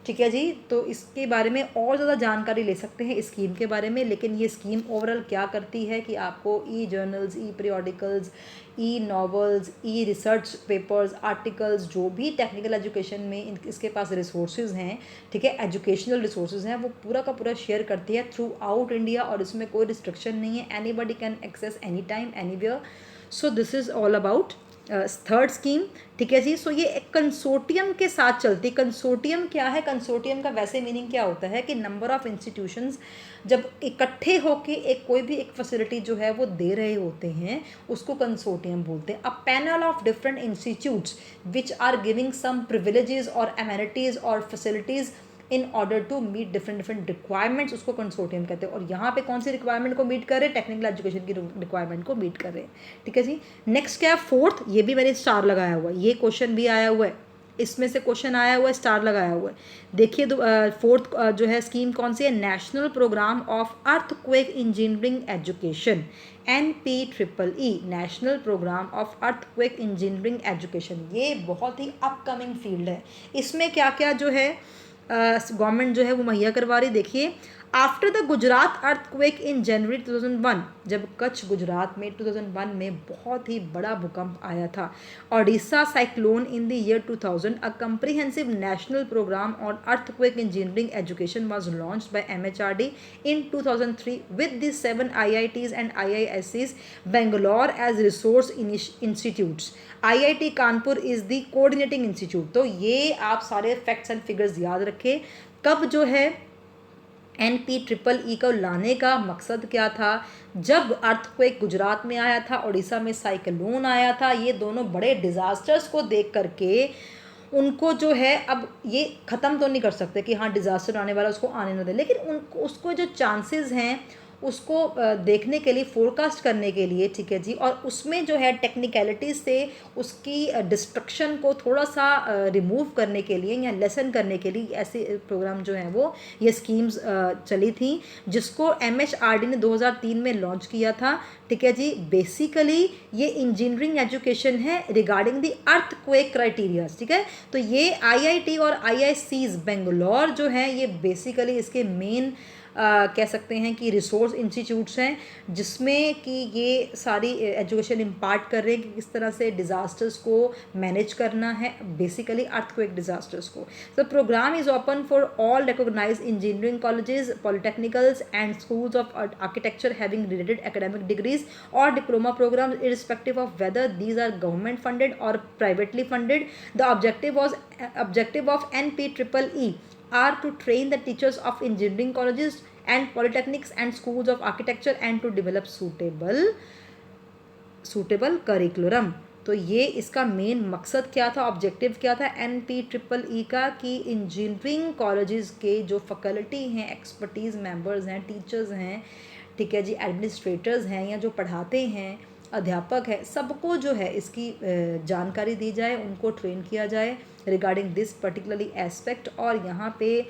[SPEAKER 1] ठीक है जी, तो इसके बारे में और ज़्यादा जानकारी ले सकते हैं इस स्कीम के बारे में। लेकिन ये स्कीम ओवरऑल क्या करती है कि आपको ई जर्नल्स, ई पीरियोडिकल्स, ई नॉवेल्स, ई रिसर्च पेपर्स, आर्टिकल्स, जो भी टेक्निकल एजुकेशन में इसके पास रिसोर्सेज हैं, ठीक है, एजुकेशनल रिसोर्सेज हैं, वो पूरा का पूरा शेयर करती है थ्रू आउट इंडिया, और इसमें कोई रिस्ट्रिक्शन नहीं है, anybody can access any time anywhere. So this is all about third scheme, ठीक है जी। सो ये एक कंसोर्टियम के साथ चलती। कंसोर्टियम क्या है? कंसोर्टियम का वैसे मीनिंग क्या होता है कि नंबर ऑफ इंस्टीट्यूशंस जब इकट्ठे होके एक कोई भी एक फैसिलिटी जो है वो दे रहे होते हैं, उसको कंसोर्टियम बोलते हैं। A panel of different institutes which are giving some privileges और एमेनिटीज़ और facilities in order to meet different requirements, उसको कंसोर्टियम कहते हैं। और यहाँ पे कौन सी रिक्वायरमेंट को मीट कर रहे हैं? टेक्निकल एजुकेशन की रिक्वायरमेंट को मीट कर रहे हैं, ठीक है जी। नेक्स्ट क्या है? फोर्थ, ये भी मैंने स्टार लगाया हुआ है, ये क्वेश्चन भी आया हुआ है, इसमें से क्वेश्चन आया हुआ है, स्टार लगाया हुआ है। देखिए फोर्थ जो है स्कीम कौन सी है? National programme of earthquake engineering education, NPEEE, national programme of earthquake engineering education. ये बहुत ही अपकमिंग फील्ड है। इसमें क्या क्या जो है गवर्नमेंट जो है वो मुहैया करवा रही। देखिए, after the Gujarat earthquake in January 2001, जब कच्छ गुजरात में 2001 में बहुत ही बड़ा भूकंप आया था, Odisha cyclone in the year 2000, a comprehensive national programme on earthquake engineering education was launched by MHRD in 2003 with the 7 IITs and IISCs Bangalore as resource institutes. IIT Kanpur is the coordinating institute. तो ये आप सारे facts and figures याद रखें। कब जो है NPEEE को लाने का मकसद क्या था? जब अर्थक्वेक गुजरात में आया था, उड़ीसा में साइक्लोन आया था, ये दोनों बड़े डिज़ास्टर्स को देख करके उनको जो है, अब ये ख़त्म तो नहीं कर सकते कि हाँ डिज़ास्टर आने वाला उसको आने न दे, लेकिन उनको उसको जो चांसेस हैं उसको देखने के लिए, फोरकास्ट करने के लिए, ठीक है जी, और उसमें जो है टेक्निकलिटीज से उसकी डिस्ट्रक्शन को थोड़ा सा रिमूव करने के लिए या लेसन करने के लिए ऐसे प्रोग्राम जो हैं वो ये स्कीम्स चली थी, जिसको MHRD ने 2003 में लॉन्च किया था, ठीक है जी। बेसिकली ये इंजीनियरिंग एजुकेशन है रिगार्डिंग द अर्थक्वेक क्राइटेरियाज, ठीक है। तो ये IIT और IISCs बेंगलोर जो हैं, ये बेसिकली इसके मेन कह सकते हैं कि रिसोर्स इंस्टीट्यूट्स हैं जिसमें कि ये सारी एजुकेशन इम्पार्ट कर रहे हैं कि किस तरह से डिज़ास्टर्स को मैनेज करना है, बेसिकली अर्थक्वेक डिज़ास्टर्स को. The program is open for all recognized engineering colleges, polytechnicals and schools of architecture having related academic degrees or diploma programs irrespective of whether these are government funded or privately funded. The objective of NPEEE are to train the teachers of engineering colleges and polytechnics and schools of architecture and to develop suitable curriculum. तो ये इसका main मकसद क्या था, objective क्या था NPEEE का, कि इंजीनियरिंग कॉलेजेस के जो फैकल्टी हैं, एक्सपर्टीज़ मेंबर्स हैं, टीचर्स हैं, ठीक है जी, एडमिनिस्ट्रेटर्स हैं या जो पढ़ाते हैं, अध्यापक है, सबको जो है इसकी जानकारी दी जाए, उनको ट्रेन किया जाए रिगार्डिंग दिस पर्टिकुलरली एस्पेक्ट. और यहाँ पे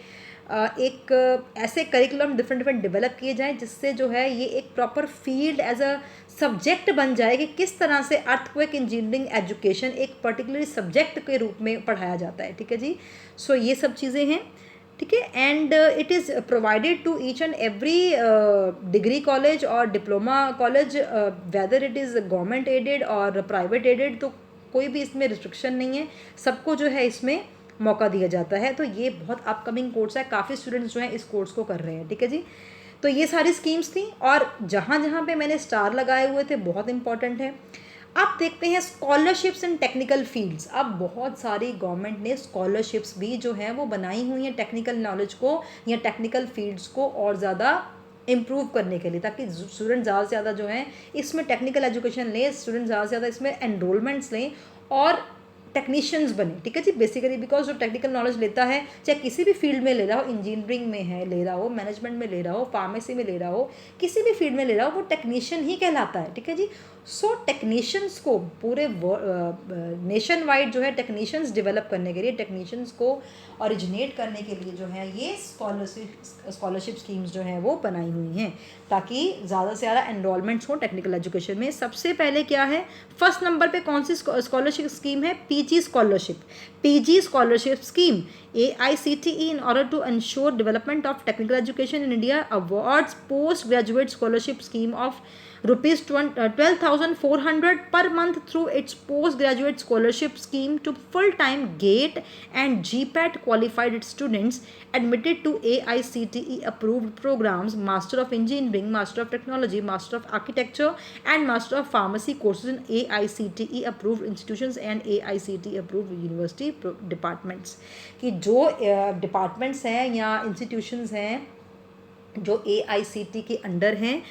[SPEAKER 1] एक ऐसे करिकुलम डिफरेंट डेवलप किए जाएं जिससे जो है ये एक proper field as a subject बन जाए कि किस तरह से अर्थक्वेक इंजीनियरिंग एजुकेशन एक पर्टिकुलर सब्जेक्ट के रूप में पढ़ाया जाता है. ठीक है जी. सो ये सब चीज़ें हैं. ठीक है. And it is provided to each and every degree college और diploma college, whether it is government aided और प्राइवेट एडेड. तो कोई भी इसमें रिस्ट्रिक्शन नहीं है, सबको जो है इसमें मौका दिया जाता है. तो ये बहुत अपकमिंग कोर्स है, काफ़ी स्टूडेंट्स जो हैं इस कोर्स को कर रहे हैं. ठीक है जी. तो ये सारी स्कीम्स थी और जहाँ जहाँ पे मैंने स्टार लगाए हुए थे बहुत इंपॉर्टेंट है. अब देखते हैं स्कॉलरशिप्स इन टेक्निकल फील्ड्स. अब बहुत सारी गवर्नमेंट ने स्कॉलरशिप्स भी जो हैं वो बनाई हुई हैं टेक्निकल नॉलेज को या टेक्निकल फील्ड्स को और ज़्यादा इम्प्रूव करने के लिए, ताकि स्टूडेंट ज़्यादा से ज़्यादा जो हैं इसमें टेक्निकल एजुकेशन लें, स्टूडेंट ज़्यादा से ज़्यादा इसमें एनरोलमेंट्स लें और टेक्नीशियंस बने. ठीक है जी. बेसिकली बिकॉज जो टेक्निकल नॉलेज लेता है, चाहे किसी भी फील्ड में ले रहा हो, इंजीनियरिंग में है ले रहा हो, मैनेजमेंट में ले रहा हो, फार्मेसी में ले रहा हो, किसी भी फील्ड में ले रहा हो, वो टेक्नीशियन ही कहलाता है. ठीक है जी. सो टेक्नीशियंस को पूरे नेशन वाइड जो है टेक्नीशियंस डेवलप करने के लिए, टेक्नीशियंस को ओरिजिनेट करने के लिए जो है ये स्कॉलरशिप स्कीम्स जो हैं वो बनाई हुई हैं ताकि ज़्यादा से ज़्यादा एनरोलमेंट्स हो टेक्निकल एजुकेशन में. सबसे पहले क्या है, फर्स्ट नंबर पे कौन सी स्कॉलरशिप स्कीम है? PG scholarship scheme. AICTE in order to ensure development of technical education in India awards postgraduate scholarship scheme of rupees 12,400 per month through its postgraduate scholarship scheme to full-time GATE and GPAT qualified students admitted to AICTE approved programs, Master of Engineering, Master of Technology, Master of Architecture and Master of Pharmacy courses in AICTE approved institutions and AICTE approved university departments. कि जो departments हैं या institutions हैं जो AICTE के under हैं,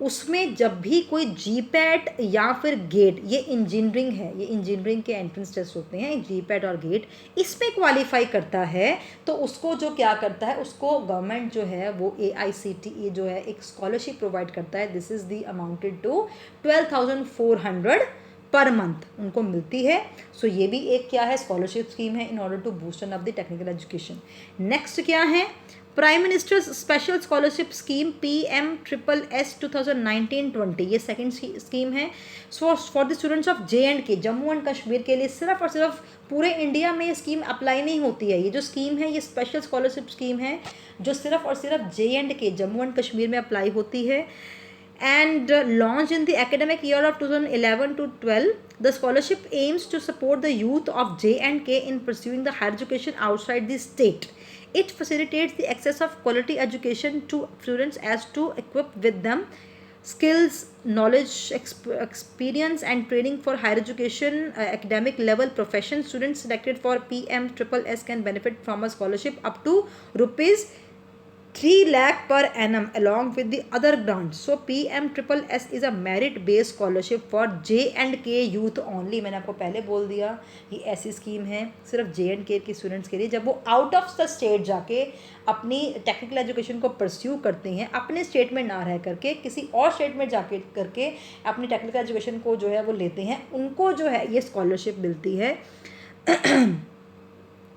[SPEAKER 1] उसमें जब भी कोई GPAT या फिर गेट, ये इंजीनियरिंग है, ये इंजीनियरिंग के एंट्रेंस टेस्ट होते हैं, GPAT और गेट, इसमें क्वालिफाई करता है तो उसको जो क्या करता है, उसको गवर्नमेंट जो है वो AICTE जो है एक स्कॉलरशिप प्रोवाइड करता है. This is the amounted to 12,400 per month उनको मिलती है. सो ये भी एक क्या है, स्कॉलरशिप स्कीम है in order to boost up the technical education. Next क्या है, prime minister's special scholarship scheme PMSSS 2019-20. ये सेकंड स्कीम है for the students of JNK, Jammu and Kashmir के लिए. सिर्फ और सिर्फ पूरे इंडिया में ये स्कीम अप्लाई नहीं होती है. ये जो स्कीम है ये स्पेशल स्कॉलरशिप स्कीम है जो सिर्फ और सिर्फ JNK, जम्मू एंड कश्मीर में अप्लाई होती है. And launched in the academic year of 2011 to 12, the scholarship aims to support the youth of J&K in pursuing the higher education outside the state. It facilitates the access of quality education to students as to equip with them skills, knowledge, experience and training for higher education academic level profession. Students selected for PMSSS can benefit from a scholarship up to rupees 3 lakh per annum along with the other grants. So PMSSS is a merit based scholarship for J&K youth only. मैंने आपको पहले बोल दिया ये ऐसी scheme है सिर्फ J&K के स्टूडेंट्स के लिए, जब वो आउट ऑफ द स्टेट जाके अपनी टेक्निकल एजुकेशन को परस्यू करते हैं, अपने स्टेट में ना रह करके किसी और स्टेट में जाके करके अपनी टेक्निकल एजुकेशन को जो है वो लेते हैं, उनको जो है ये स्कॉलरशिप मिलती है.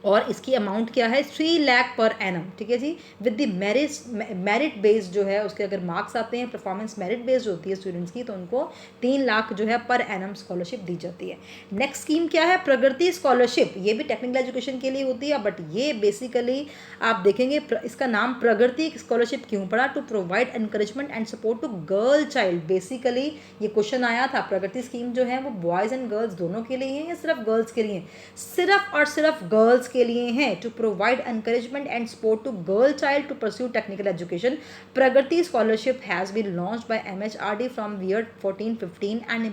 [SPEAKER 1] और इसकी अमाउंट क्या है 3 लाख पर एनम, ठीक है जी। विद द मेरिट बेस्ड जो है उसके अगर मार्क्स आते हैं, परफॉर्मेंस मेरिट बेस्ड होती है स्टूडेंट्स की, तो उनको 3 लाख जो है पर एनम स्कॉलरशिप दी जाती है। नेक्स्ट स्कीम क्या है, प्रगति स्कॉलरशिप। ये भी टेक्निकल एजुकेशन के लिए होती है, बट ये बेसिकली आप देखेंगे इसका नाम प्रगति स्कॉलरशिप क्यों पड़ा, to provide encouragement and support to girl child. Basically ये क्वेश्चन आया था, प्रगति स्कीम जो है वो बॉयज़ एंड गर्ल्स दोनों के लिए है या सिर्फ गर्ल्स के लिए? सिर्फ और सिर्फ गर्ल्स के लिए हैं। To provide encouragement and support to girl child to pursue technical education, Pragati scholarship has been launched by MHRD from year 14-15 and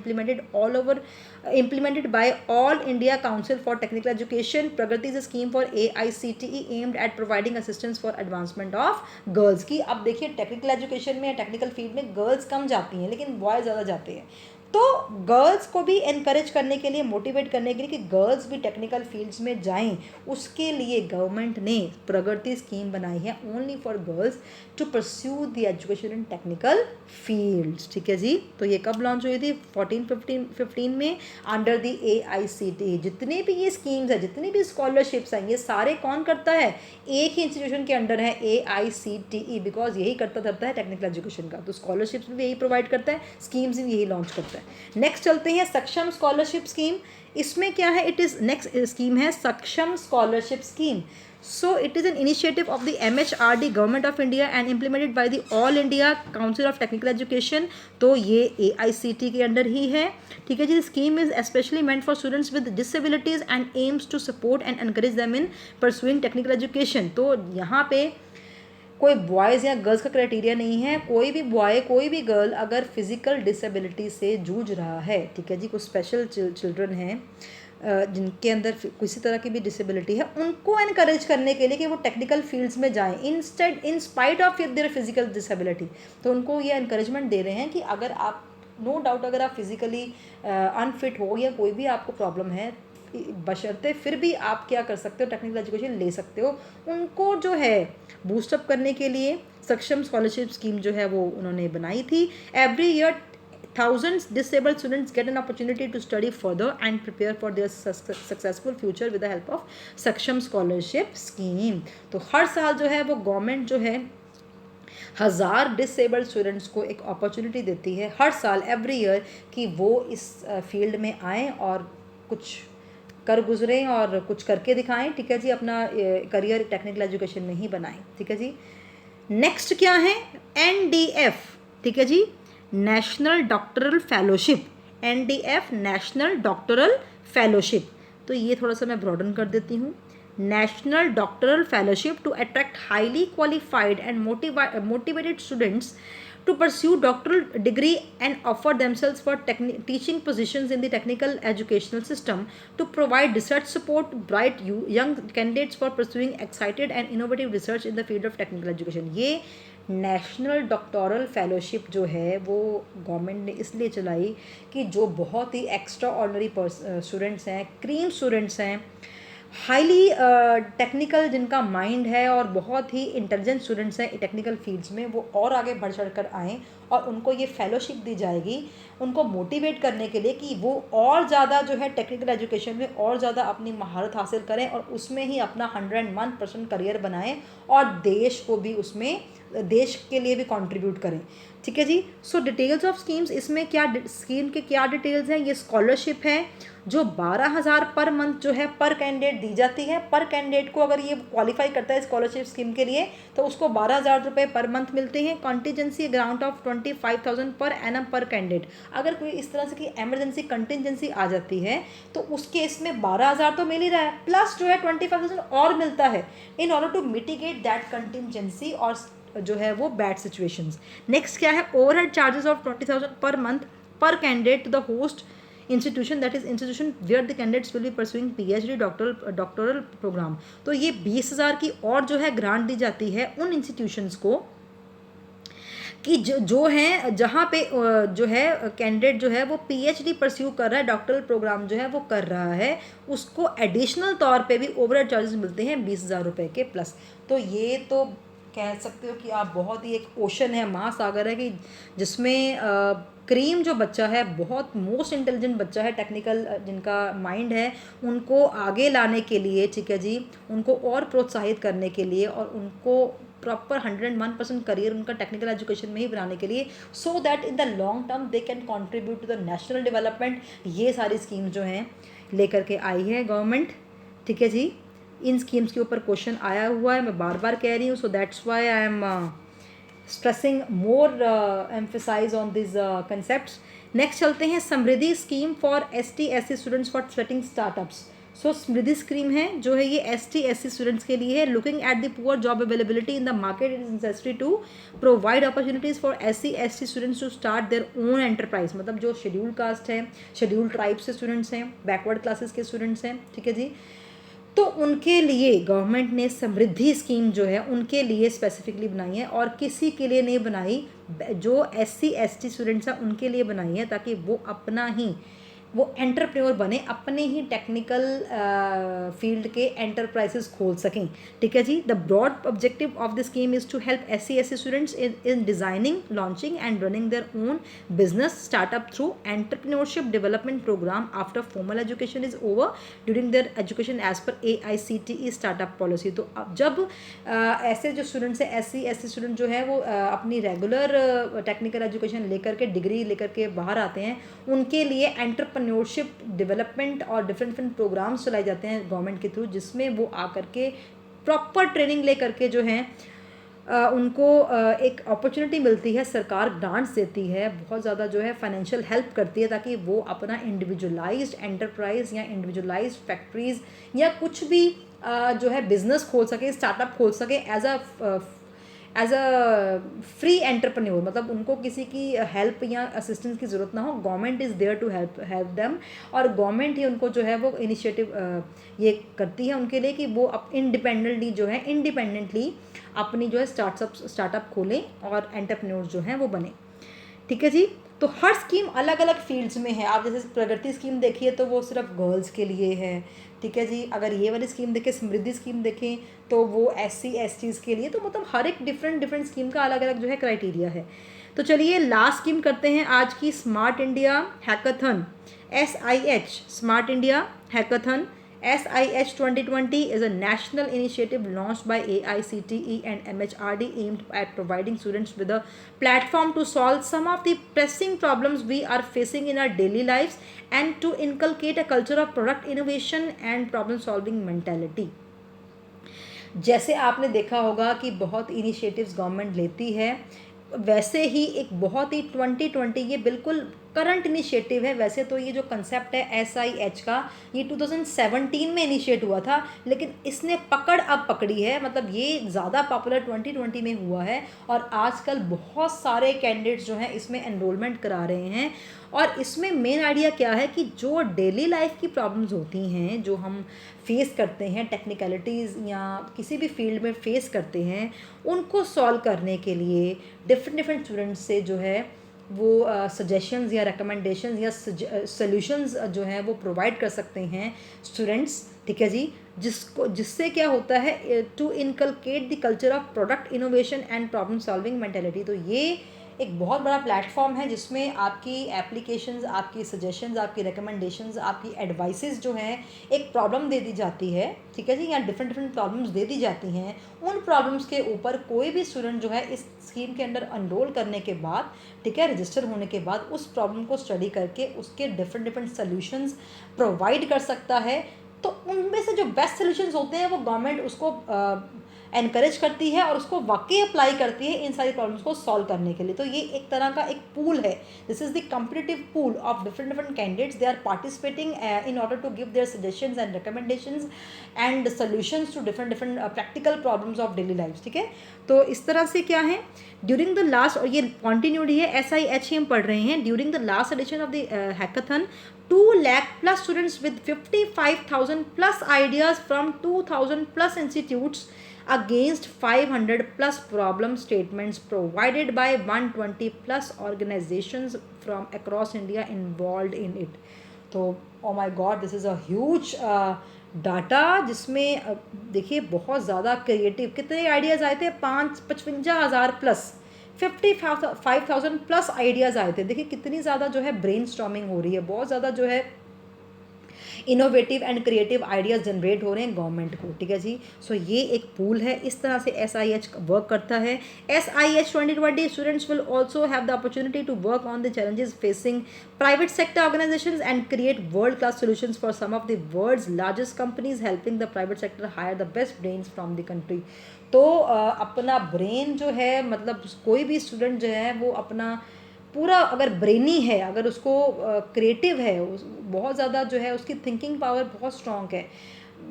[SPEAKER 1] implemented by All India Council for Technical Education. Pragati is a scheme for AICTE aimed at providing assistance for advancement of girls. की अब देखिए technical education में, technical field में girls कम जाती हैं लेकिन boys ज़्यादा जाते हैं, तो गर्ल्स को भी एनकरेज करने के लिए, मोटिवेट करने के लिए कि गर्ल्स भी टेक्निकल फील्ड्स में जाएं, उसके लिए गवर्नमेंट ने प्रगति स्कीम बनाई है only for girls to pursue the education in technical fields, ठीक है जी। तो ये कब लॉन्च हुई थी? 14-15 में अंडर द AICTE। जितने भी ये स्कीम्स है, जितनी भी स्कॉलरशिप्स हैं, ये सारे कौन करता है? एक ही इंस्टीट्यूशन के अंडर है, AICTE, बिकॉज यही करता धरता है टेक्निकल एजुकेशन का। तो स्कॉलरशिप्स भी यही प्रोवाइड करता है, स्कीम्स भी यही लॉन्च करता है। नेक्स्ट चलते हैं सक्षम स्कॉलरशिप स्कीम। इसमें क्या है? इट इज़ नेक्स्ट स्कीम है Saksham scholarship scheme. So it is an initiative of the MHRD government of India and implemented by the all India council of technical education. तो ये AICTE के अंडर ही है, ठीक है जी। Scheme is specially meant for students with disabilities and aims to support and encourage them in pursuing technical education. तो यहाँ पे कोई बॉयज़ या गर्ल्स का क्राइटेरिया नहीं है, कोई भी बॉय, कोई भी गर्ल अगर फिज़िकल डिसेबिलिटी से जूझ रहा है, ठीक है जी, कुछ स्पेशल चिल्ड्रन हैं जिनके अंदर किसी तरह की भी डिसेबिलिटी है, उनको एनकरेज करने के लिए कि वो टेक्निकल फील्ड्स में जाएं in spite of their physical disability. तो उनको ये एनकरेजमेंट दे रहे हैं कि अगर आप, नो डाउट, अगर आप फिज़िकली अनफिट हो या कोई भी आपको प्रॉब्लम है, बशर्ते फिर भी आप क्या कर सकते हो, टेक्निकल एजुकेशन ले सकते हो। उनको जो है बूस्टअप करने के लिए सक्षम स्कॉलरशिप स्कीम जो है वो उन्होंने बनाई थी। Every year thousands disabled students get an opportunity to study further and prepare for their successful future with the help of Saksham Scholarship Scheme। तो हर साल जो है वो गवर्नमेंट जो है 1000 डिसेबल्ड स्टूडेंट्स को एक अपॉर्चुनिटी देती है हर साल, एवरी ईयर, कि वो इस फील्ड में आएँ और कुछ कर गुजरें और कुछ करके दिखाएं, ठीक है जी, अपना करियर टेक्निकल एजुकेशन में ही बनाएं, ठीक है जी। नेक्स्ट क्या है? NDF, ठीक है जी, national doctoral fellowship. NDF national doctoral fellowship. तो ये थोड़ा सा मैं ब्रॉडन कर देती हूँ। National doctoral fellowship to attract highly qualified and motivated students to pursue doctoral degree and offer themselves for teaching positions in the technical educational system, to provide research support to bright young candidates for pursuing excited and innovative research in the field of technical education। ये national doctoral fellowship जो है वो government ने इसलिए चलाई कि जो बहुत ही एक्स्ट्रा ऑर्डनरी स्टूडेंट्स हैं, क्रीम स्टूडेंट्स हैं, हाईली टेक्निकल जिनका माइंड है और बहुत ही इंटेलिजेंट स्टूडेंट्स हैं टेक्निकल फील्ड्स में, वो और आगे बढ़ चढ़ कर आएँ और उनको ये फेलोशिप दी जाएगी उनको मोटिवेट करने के लिए कि वो और ज़्यादा जो है टेक्निकल एजुकेशन में और ज़्यादा अपनी महारत हासिल करें और उसमें ही अपना 101% करियर बनाएं और देश को भी उसमें, देश के लिए भी कंट्रीब्यूट करें, ठीक है जी। सो डिटेल्स ऑफ स्कीम्स, इसमें क्या स्कीम के क्या डिटेल्स हैं? ये स्कॉलरशिप है जो 12,000 पर मंथ जो है पर कैंडिडेट दी जाती है। पर कैंडिडेट को अगर ये क्वालिफाई करता है स्कॉलरशिप स्कीम के लिए तो उसको 12,000 रुपये पर मंथ मिलते हैं। Contingency ground of 25,000 per annum पर कैंडिडेट। अगर कोई इस तरह से की एमरजेंसी कंटीजेंसी आ जाती है तो उस केस में 12,000 तो मिल ही रहा है, प्लस जो है 25,000 और मिलता है in order to mitigate that contingency और जो है वो बैड सिचुएशंस। नेक्स्ट क्या है? Overhead charges of 20,000 per month per candidate to the host institution, that is institution where the candidates will be pursuing PhD doctoral programme. तो ये 20,000 की और जो है ग्रांट दी जाती है उन इंस्टीट्यूशंस को कि जो है जहाँ पे जो है कैंडिडेट जो है वो PhD परस्यू कर रहा है, डॉक्टरल प्रोग्राम जो है वो कर रहा है, उसको एडिशनल तौर पे भी ओवरहेड चार्जेस मिलते हैं 20,000 रुपये के प्लस। तो ये तो कह सकते हो कि आप बहुत ही एक ओशन है, महासागर है कि जिसमें क्रीम जो बच्चा है, बहुत मोस्ट इंटेलिजेंट बच्चा है, टेक्निकल जिनका माइंड है, उनको आगे लाने के लिए, ठीक है जी, उनको और प्रोत्साहित करने के लिए और उनको प्रॉपर 101% करियर उनका टेक्निकल एजुकेशन में ही बनाने के लिए, so that in the long term they can contribute to the national development, ये सारी स्कीम जो हैं लेकर के आई है गवर्नमेंट, ठीक है जी। इन स्कीम्स के ऊपर क्वेश्चन आया हुआ है, मैं बार बार कह रही हूँ, so that's why I am stressing more emphasize on these concepts. Next चलते हैं Samriddhi scheme for ST/SC students for setting startups. So Samriddhi scheme है जो है ये ST/SC स्टूडेंट्स के लिए है। Looking at the poor job availability in the market, it is necessary to provide opportunities for SC/ST students to start their own enterprise. मतलब जो schedule caste है, शेड्यूल ट्राइब से स्टूडेंट्स हैं, बैकवर्ड क्लासेस के students हैं, ठीक है जी, तो उनके लिए गवर्नमेंट ने समृद्धि स्कीम जो है उनके लिए स्पेसिफिकली बनाई है और किसी के लिए नहीं बनाई, जो SC/ST स्टूडेंट्स हैं उनके लिए बनाई है, ताकि वो अपना ही वो एंटरप्रेन्योर बने, अपने ही टेक्निकल फील्ड के एंटरप्राइजेस खोल सकें, ठीक है जी। The broad objective of the scheme is to help SC/ST students in designing, launching and running their own business startup through entrepreneurship development program after formal education is over during their education as per AICTE startup policy. तो अब जब ऐसे जो students हैं, SC/ST student जो है वो अपनी रेगुलर टेक्निकल एजुकेशन लेकर के, डिग्री लेकर के बाहर आते हैं, उनके लिए एंटरप्रेन्योरशिप डेवलपमेंट और डिफरेंट डिफरेंट प्रोग्राम्स चलाए जाते हैं गवर्नमेंट के थ्रू, जिसमें वो आकर के प्रॉपर ट्रेनिंग ले करके जो हैं उनको एक अपॉर्चुनिटी मिलती है, सरकार ग्रांट्स देती है, बहुत ज़्यादा जो है फाइनेंशियल हेल्प करती है, ताकि वो अपना इंडिविजुअलाइज्ड एंटरप्राइज या इंडिविजुअलाइज्ड फैक्ट्रीज या कुछ भी जो है बिजनेस खोल सके, स्टार्टअप खोल सके एज अ फ्री एंटरप्रेन्योर। मतलब उनको किसी की हेल्प या असिस्टेंस की ज़रूरत ना हो, government is there to help them, और गवर्नमेंट ही उनको जो है वो इनिशिएटिव ये करती है उनके लिए कि वो अप इंडिपेंडेंटली जो है इंडिपेंडेंटली अपनी जो है स्टार्टअप खोलें और एंटरप्रेन्योर जो हैं वो बने, ठीक है जी। तो हर स्कीम अलग अलग फील्ड्स में है। आप जैसे प्रगति स्कीम देखिए तो वो सिर्फ गर्ल्स के लिए है, ठीक है जी। अगर ये वाली स्कीम देखें, समृद्धि स्कीम देखें, तो वो SC/STs के लिए। तो मतलब हर एक डिफरेंट स्कीम का अलग अलग जो है क्राइटेरिया है। तो चलिए लास्ट स्कीम करते हैं आज की, smart India hackathon, SIH, smart India hackathon. SIH 2020 is a national initiative launched by AICTE and MHRD aimed at providing students with a platform to solve some of the pressing problems we are facing in our daily lives and to inculcate a culture of product innovation and problem solving mentality. जैसे आपने देखा होगा कि बहुत initiatives government लेती है, वैसे ही एक बहुत ही 2020 ये बिल्कुल करंट इनिशिएटिव है। वैसे तो ये जो कंसेप्ट है SIH का, ये 2017 में इनिशिएट हुआ था, लेकिन इसने पकड़ अब पकड़ी है, मतलब ये ज़्यादा पॉपुलर 2020 में हुआ है और आजकल बहुत सारे कैंडिडेट्स जो हैं इसमें एनरोलमेंट करा रहे हैं। और इसमें मेन आइडिया क्या है कि जो डेली लाइफ की प्रॉब्लम्स होती हैं, जो हम फेस करते हैं, टेक्निकलिटीज़ या किसी भी फील्ड में फेस करते हैं, उनको सॉल्व करने के लिए डिफरेंट स्टूडेंट्स से जो है वो सजेशंस या रिकमेंडेशंस या सॉल्यूशंस जो हैं वो प्रोवाइड कर सकते हैं स्टूडेंट्स, ठीक है जी। जिससे क्या होता है, to inculcate the culture of product innovation and problem solving mentality. तो ये एक बहुत बड़ा प्लेटफॉर्म है जिसमें आपकी एप्लीकेशंस, आपकी सजेशंस, आपकी रिकमेंडेशंस, आपकी एडवाइसेस जो हैं एक प्रॉब्लम दे दी जाती है, ठीक है जी, या डिफरेंट प्रॉब्लम्स दे दी जाती हैं। उन प्रॉब्लम्स के ऊपर कोई भी स्टूडेंट जो है इस स्कीम के अंदर एनरोल करने के बाद, ठीक है, रजिस्टर होने के बाद उस प्रॉब्लम को स्टडी करके उसके डिफरेंट सॉल्यूशंस प्रोवाइड कर सकता है। तो उनमें से जो बेस्ट सॉल्यूशंस होते हैं वो गवर्नमेंट उसको एनकरेज करती है और उसको वाकई अप्लाई करती है इन सारी प्रॉब्लम्स को सॉल्व करने के लिए। तो ये एक तरह का एक पूल है, this is the competitive pool of different candidates, they are participating in order to give their suggestions and recommendations and solutions to different practical problems of daily life, ठीक है। तो इस तरह से क्या है, ड्यूरिंग द लास्ट, और ये कॉन्टिन्यूड है, SIH ही हम पढ़ रहे हैं, during the last addition of the hackathon 2 lakh plus students with 55,000 plus ideas from 2,000 plus institutes against 500 plus problem statements provided by 120 plus organizations from across India involved in it. So, oh my God, this is a huge data जिसमें देखिए बहुत ज़्यादा creative, कितने ideas आए थे, 55,000 plus, 55,000 plus ideas आए थे। देखिए कितनी ज़्यादा जो है ब्रेन स्टॉर्मिंग हो रही है, बहुत ज़्यादा जो है innovative and creative ideas generate हो रहे हैं गवर्नमेंट को, ठीक है जी। सो ये एक पूल है, इस तरह से SIH वर्क करता है। SIH 2020 students will also have the opportunity to work on the challenges facing private sector organisations and create world class solutions for some of the world's largest companies, helping the private sector hire the best brains from the country. तो अपना brain जो है, मतलब कोई भी student जो है वो अपना पूरा अगर ब्रेनी है, अगर उसको क्रिएटिव है, बहुत ज़्यादा जो है उसकी थिंकिंग पावर बहुत स्ट्रॉन्ग है,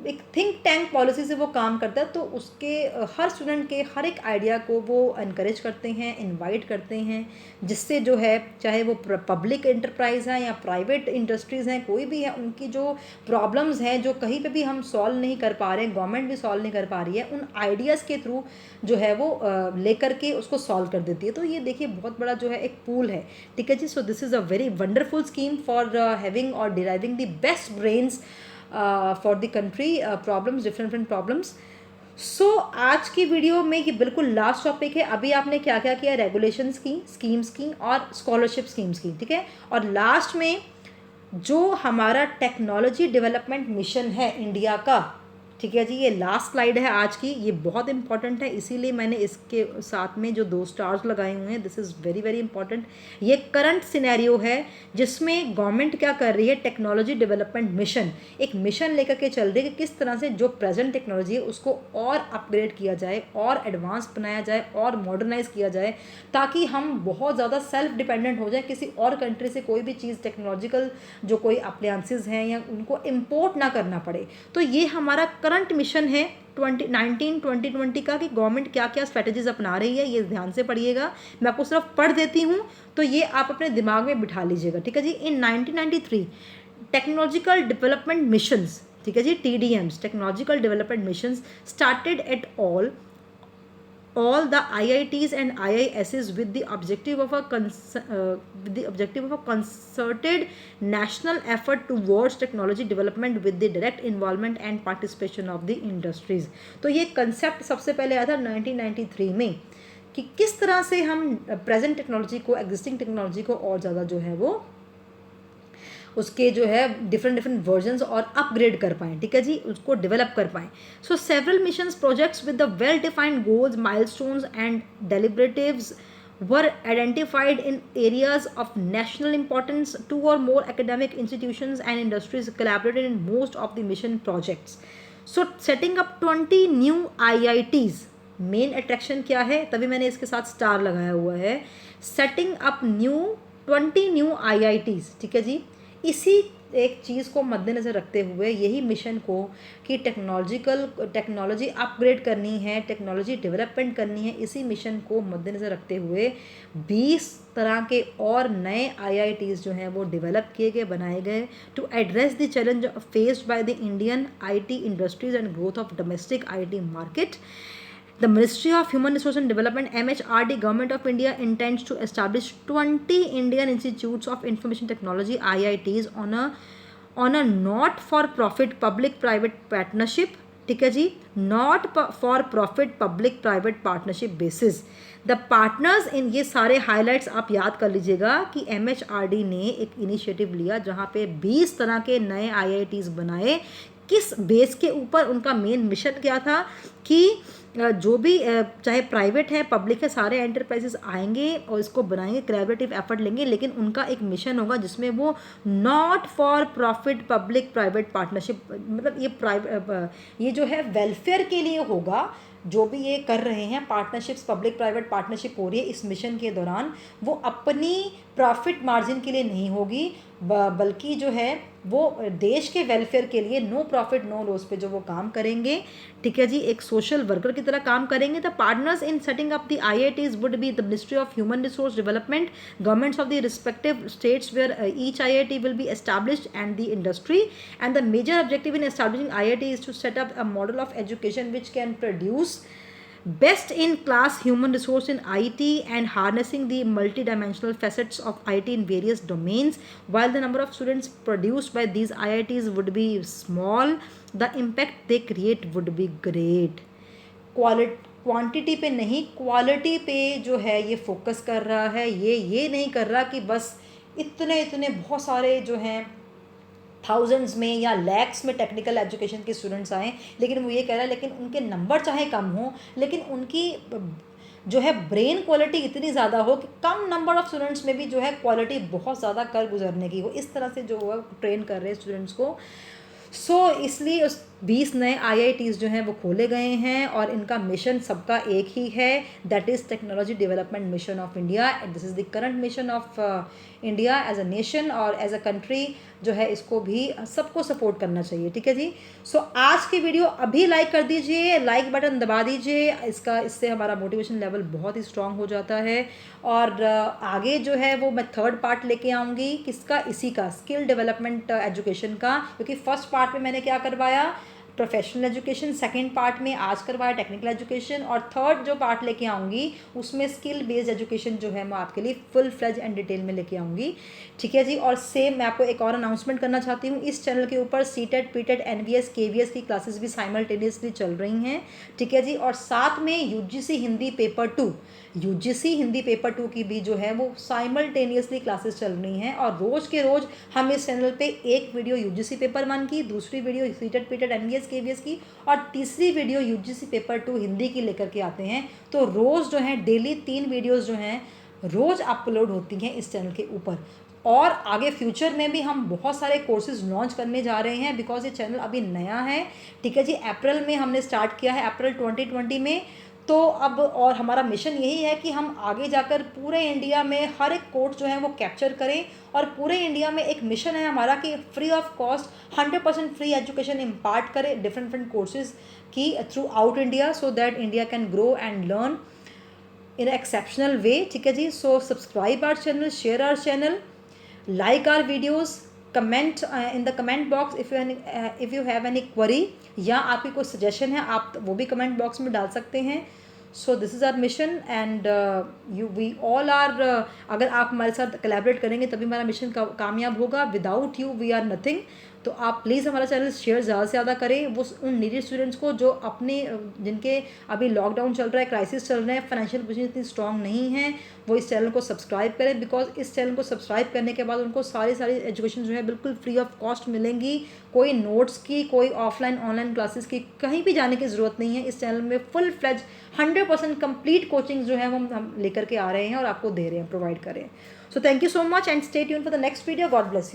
[SPEAKER 1] एक थिंक टैंक पॉलिसी से वो काम करता है, तो उसके हर स्टूडेंट के हर एक आइडिया को वो इनकरेज करते हैं, इनवाइट करते हैं, जिससे जो है चाहे वो पब्लिक एंटरप्राइज है या प्राइवेट इंडस्ट्रीज़ हैं, कोई भी है, उनकी जो प्रॉब्लम्स हैं जो कहीं पे भी हम सॉल्व नहीं कर पा रहे हैं, गवर्नमेंट भी सॉल्व नहीं कर पा रही है, उन आइडियाज़ के थ्रू जो है वो लेकर के उसको सॉल्व कर देती है। तो ये देखिए बहुत बड़ा जो है एक पूल है, ठीक है जी। So this is a very wonderful scheme for having और deriving the best brains for the country, problems, different problems. So आज की वीडियो में ये बिल्कुल लास्ट टॉपिक है। अभी आपने क्या क्या किया, रेगुलेशंस की, स्कीम्स की और स्कॉलरशिप स्कीम्स की, ठीक है। और लास्ट में जो हमारा टेक्नोलॉजी डेवलपमेंट मिशन है इंडिया का, ठीक है जी, ये लास्ट स्लाइड है आज की, ये बहुत इंपॉर्टेंट है, इसीलिए मैंने इसके साथ में जो 2 स्टार्स लगाए हुए हैं, this is very very important. ये करंट सिनेरियो है जिसमें गवर्नमेंट क्या कर रही है, टेक्नोलॉजी डेवलपमेंट मिशन, एक मिशन लेकर के चल रही है कि किस तरह से जो प्रेजेंट टेक्नोलॉजी है उसको और अपग्रेड किया जाए, और एडवांस बनाया जाए, और मॉडर्नाइज किया जाए, ताकि हम बहुत ज़्यादा सेल्फ डिपेंडेंट हो जाए, किसी और कंट्री से कोई भी चीज़ टेक्नोलॉजिकल जो कोई अप्लायंसेज हैं या उनको इम्पोर्ट ना करना पड़े। तो ये हमारा करंट मिशन है 2019-2020 का, कि गवर्नमेंट क्या क्या स्ट्रैटेजीज अपना रही है, ये ध्यान से पढ़िएगा। मैं आपको सिर्फ पढ़ देती हूँ तो ये आप अपने दिमाग में बिठा लीजिएगा, ठीक है जी। इन 1993 टेक्नोलॉजिकल डेवलपमेंट मिशंस, ठीक है जी, TDMs, technological development missions started at all the IITs and IISs with the objective of a concerted national effort towards technology development with the direct involvement and participation of the industries। तो ये concept सबसे पहले आया था 1993 में, कि किस तरह से हम प्रेजेंट टेक्नोलॉजी को, एग्जिस्टिंग टेक्नोलॉजी को और ज़्यादा जो है वो उसके जो है डिफरेंट वर्जन्स और अपग्रेड कर पाएँ, ठीक है जी, उसको डेवलप कर पाएँ। So several missions projects with the well defined goals, milestones and deliverables were identified in areas of national importance. 2 or more academic institutions and industries collaborated in most of the mission projects. So setting up 20 new IITs, main attraction क्या है, तभी मैंने इसके साथ star लगाया हुआ है, setting up 20 new IITs, ठीक है जी। इसी एक चीज़ को मद्देनज़र रखते हुए, यही मिशन को कि टेक्नोलॉजी अपग्रेड करनी है, टेक्नोलॉजी डेवलपमेंट करनी है, इसी मिशन को मद्देनज़र रखते हुए 20 तरह के और नए IITs जो हैं वो डेवलप किए गए, बनाए गए, to address the challenge faced by the Indian IT industries and growth of domestic IT market. The Ministry of Human Resource and Development, MHRD, Government of India intends to establish 20 Indian Institutes of Information Technology, IITs, on a not for profit public private partnership, ठीक है जी, not for profit public private partnership basis. The partners in, ये सारे highlights आप याद कर लीजिएगा कि MHRD ने एक इनिशिएटिव लिया जहाँ पे 20 तरह के नए IITs बनाए। किस बेस के ऊपर, उनका मेन मिशन क्या था कि जो भी चाहे प्राइवेट है, पब्लिक है, सारे एंटरप्राइजेस आएंगे और इसको बनाएंगे, कोलैबोरेटिव एफर्ट लेंगे, लेकिन उनका एक मिशन होगा जिसमें वो not for profit public private partnership, मतलब ये जो है वेलफेयर के लिए होगा। जो भी ये कर रहे हैं पार्टनरशिप्स, पब्लिक प्राइवेट पार्टनरशिप हो रही है इस मिशन के दौरान, वो अपनी प्रॉफिट मार्जिन के लिए नहीं होगी, बल्कि जो है वो देश के वेलफेयर के लिए, नो प्रॉफिट नो लॉस पे जो वो काम करेंगे, ठीक है जी, एक सोशल वर्कर की तरह काम करेंगे। The partners in setting up the IITs would be the ministry of human resource development, governments of the respective states where each IIT will be established, and the industry. And the major objective in establishing IIT is to set up a model of education which can produce best in class human resource in IT and harnessing the multidimensional facets of IT in various domains. While the number of students produced by these IITs would be small, the impact they create would be great. Quantity पे नहीं, quality पे जो है ये focus कर रहा है. ये नहीं कर रहा कि बस इतने बहुत सारे जो हैं थाउजेंड्स में या लैक्स में टेक्निकल एजुकेशन के स्टूडेंट्स आएँ, लेकिन वो ये कह रहा है लेकिन उनके नंबर चाहे कम हो, लेकिन उनकी जो है ब्रेन क्वालिटी इतनी ज़्यादा हो कि कम नंबर ऑफ़ स्टूडेंट्स में भी जो है क्वालिटी बहुत ज़्यादा कर गुजरने की हो. इस तरह से जो है ट्रेन कर रहे हैं स्टूडेंट्स को. इसलिए उस 20 नए IITs जो हैं वो खोले गए हैं और इनका मिशन सबका एक ही है, that is technology development mission of India. This is the current mission of India as a nation और एज अ कंट्री जो है इसको भी सबको सपोर्ट करना चाहिए. ठीक है जी. आज की वीडियो अभी लाइक कर दीजिए, लाइक बटन दबा दीजिए. इससे हमारा मोटिवेशन लेवल बहुत ही स्ट्रांग हो जाता है. और आगे जो है वो मैं थर्ड पार्ट लेके आऊँगी किसका, इसी का स्किल डेवलपमेंट एजुकेशन का, क्योंकि फर्स्ट पार्ट में मैंने क्या करवाया, प्रोफेशनल एजुकेशन. सेकंड पार्ट में आज करवाया टेक्निकल एजुकेशन. और थर्ड जो पार्ट लेके आऊँगी उसमें स्किल बेस्ड एजुकेशन जो है मैं आपके लिए फुल फ्लेज एंड डिटेल में लेके आऊँगी. ठीक है जी. और सेम मैं आपको एक और अनाउंसमेंट करना चाहती हूँ, इस चैनल के ऊपर CTET, PTET, NVS, KVS की क्लासेस भी साइमल्टेनियसली चल रही हैं. ठीक है जी. और साथ में UGC हिंदी पेपर 2 की भी जो है वो साइमल्टेनियसली क्लासेस चल रही हैं. और रोज़ के रोज़ हम इस चैनल पे एक वीडियो UGC पेपर 1 की, दूसरी video CTET, PTET, NVS, KVS की और तीसरी वीडियो UGC पेपर 2 हिंदी की लेकर के आते हैं. तो रोज़ जो है डेली 3 वीडियोज़ जो हैं रोज़ अपलोड होती हैं इस चैनल के ऊपर. और आगे फ्यूचर में भी हम बहुत सारे कोर्सेज लॉन्च करने जा रहे हैं, बिकॉज ये चैनल अभी नया है. ठीक है जी. अप्रैल में हमने स्टार्ट किया है, अप्रैल 2020 में. तो अब और हमारा मिशन यही है कि हम आगे जाकर पूरे इंडिया में हर एक कोर्स जो है वो कैप्चर करें. और पूरे इंडिया में एक मिशन है हमारा कि free of cost 100% free education impart करें डिफरेंट कोर्सेज की throughout India, so that India can grow and learn in an exceptional way. ठीक है जी. Subscribe our channel, share our channel, like our videos, comment in the comment box if you have any query, या आपकी कोई suggestion है आप वो भी कमेंट बॉक्स में डाल सकते हैं. This is our mission and we all are, अगर आप हमारे साथ कोलैबोरेट करेंगे तभी हमारा मिशन कामयाब होगा. Without you we are nothing. तो आप प्लीज़ हमारा चैनल शेयर ज़्यादा से ज़्यादा करें वो उन नीडी स्टूडेंट्स को जो अपने जिनके अभी लॉकडाउन चल रहा है, क्राइसिस चल रहे हैं, फाइनेंशियल पोजीशन इतनी स्ट्रांग नहीं है, वो इस चैनल को सब्सक्राइब करें. बिकॉज इस चैनल को सब्सक्राइब करने के बाद उनको सारी एजुकेशन जो है बिल्कुल फ्री ऑफ कॉस्ट मिलेंगी. कोई नोट्स की, कोई ऑफलाइन ऑनलाइन क्लासेस की कहीं भी जाने की ज़रूरत नहीं है. इस चैनल में फुल फ्लेज 100% कंप्लीट कोचिंग जो है वो हम लेकर के आ रहे हैं और आपको दे रहे हैं, प्रोवाइड कर रहे हैं. So thank you so much and stay tune for the next video. God bless you.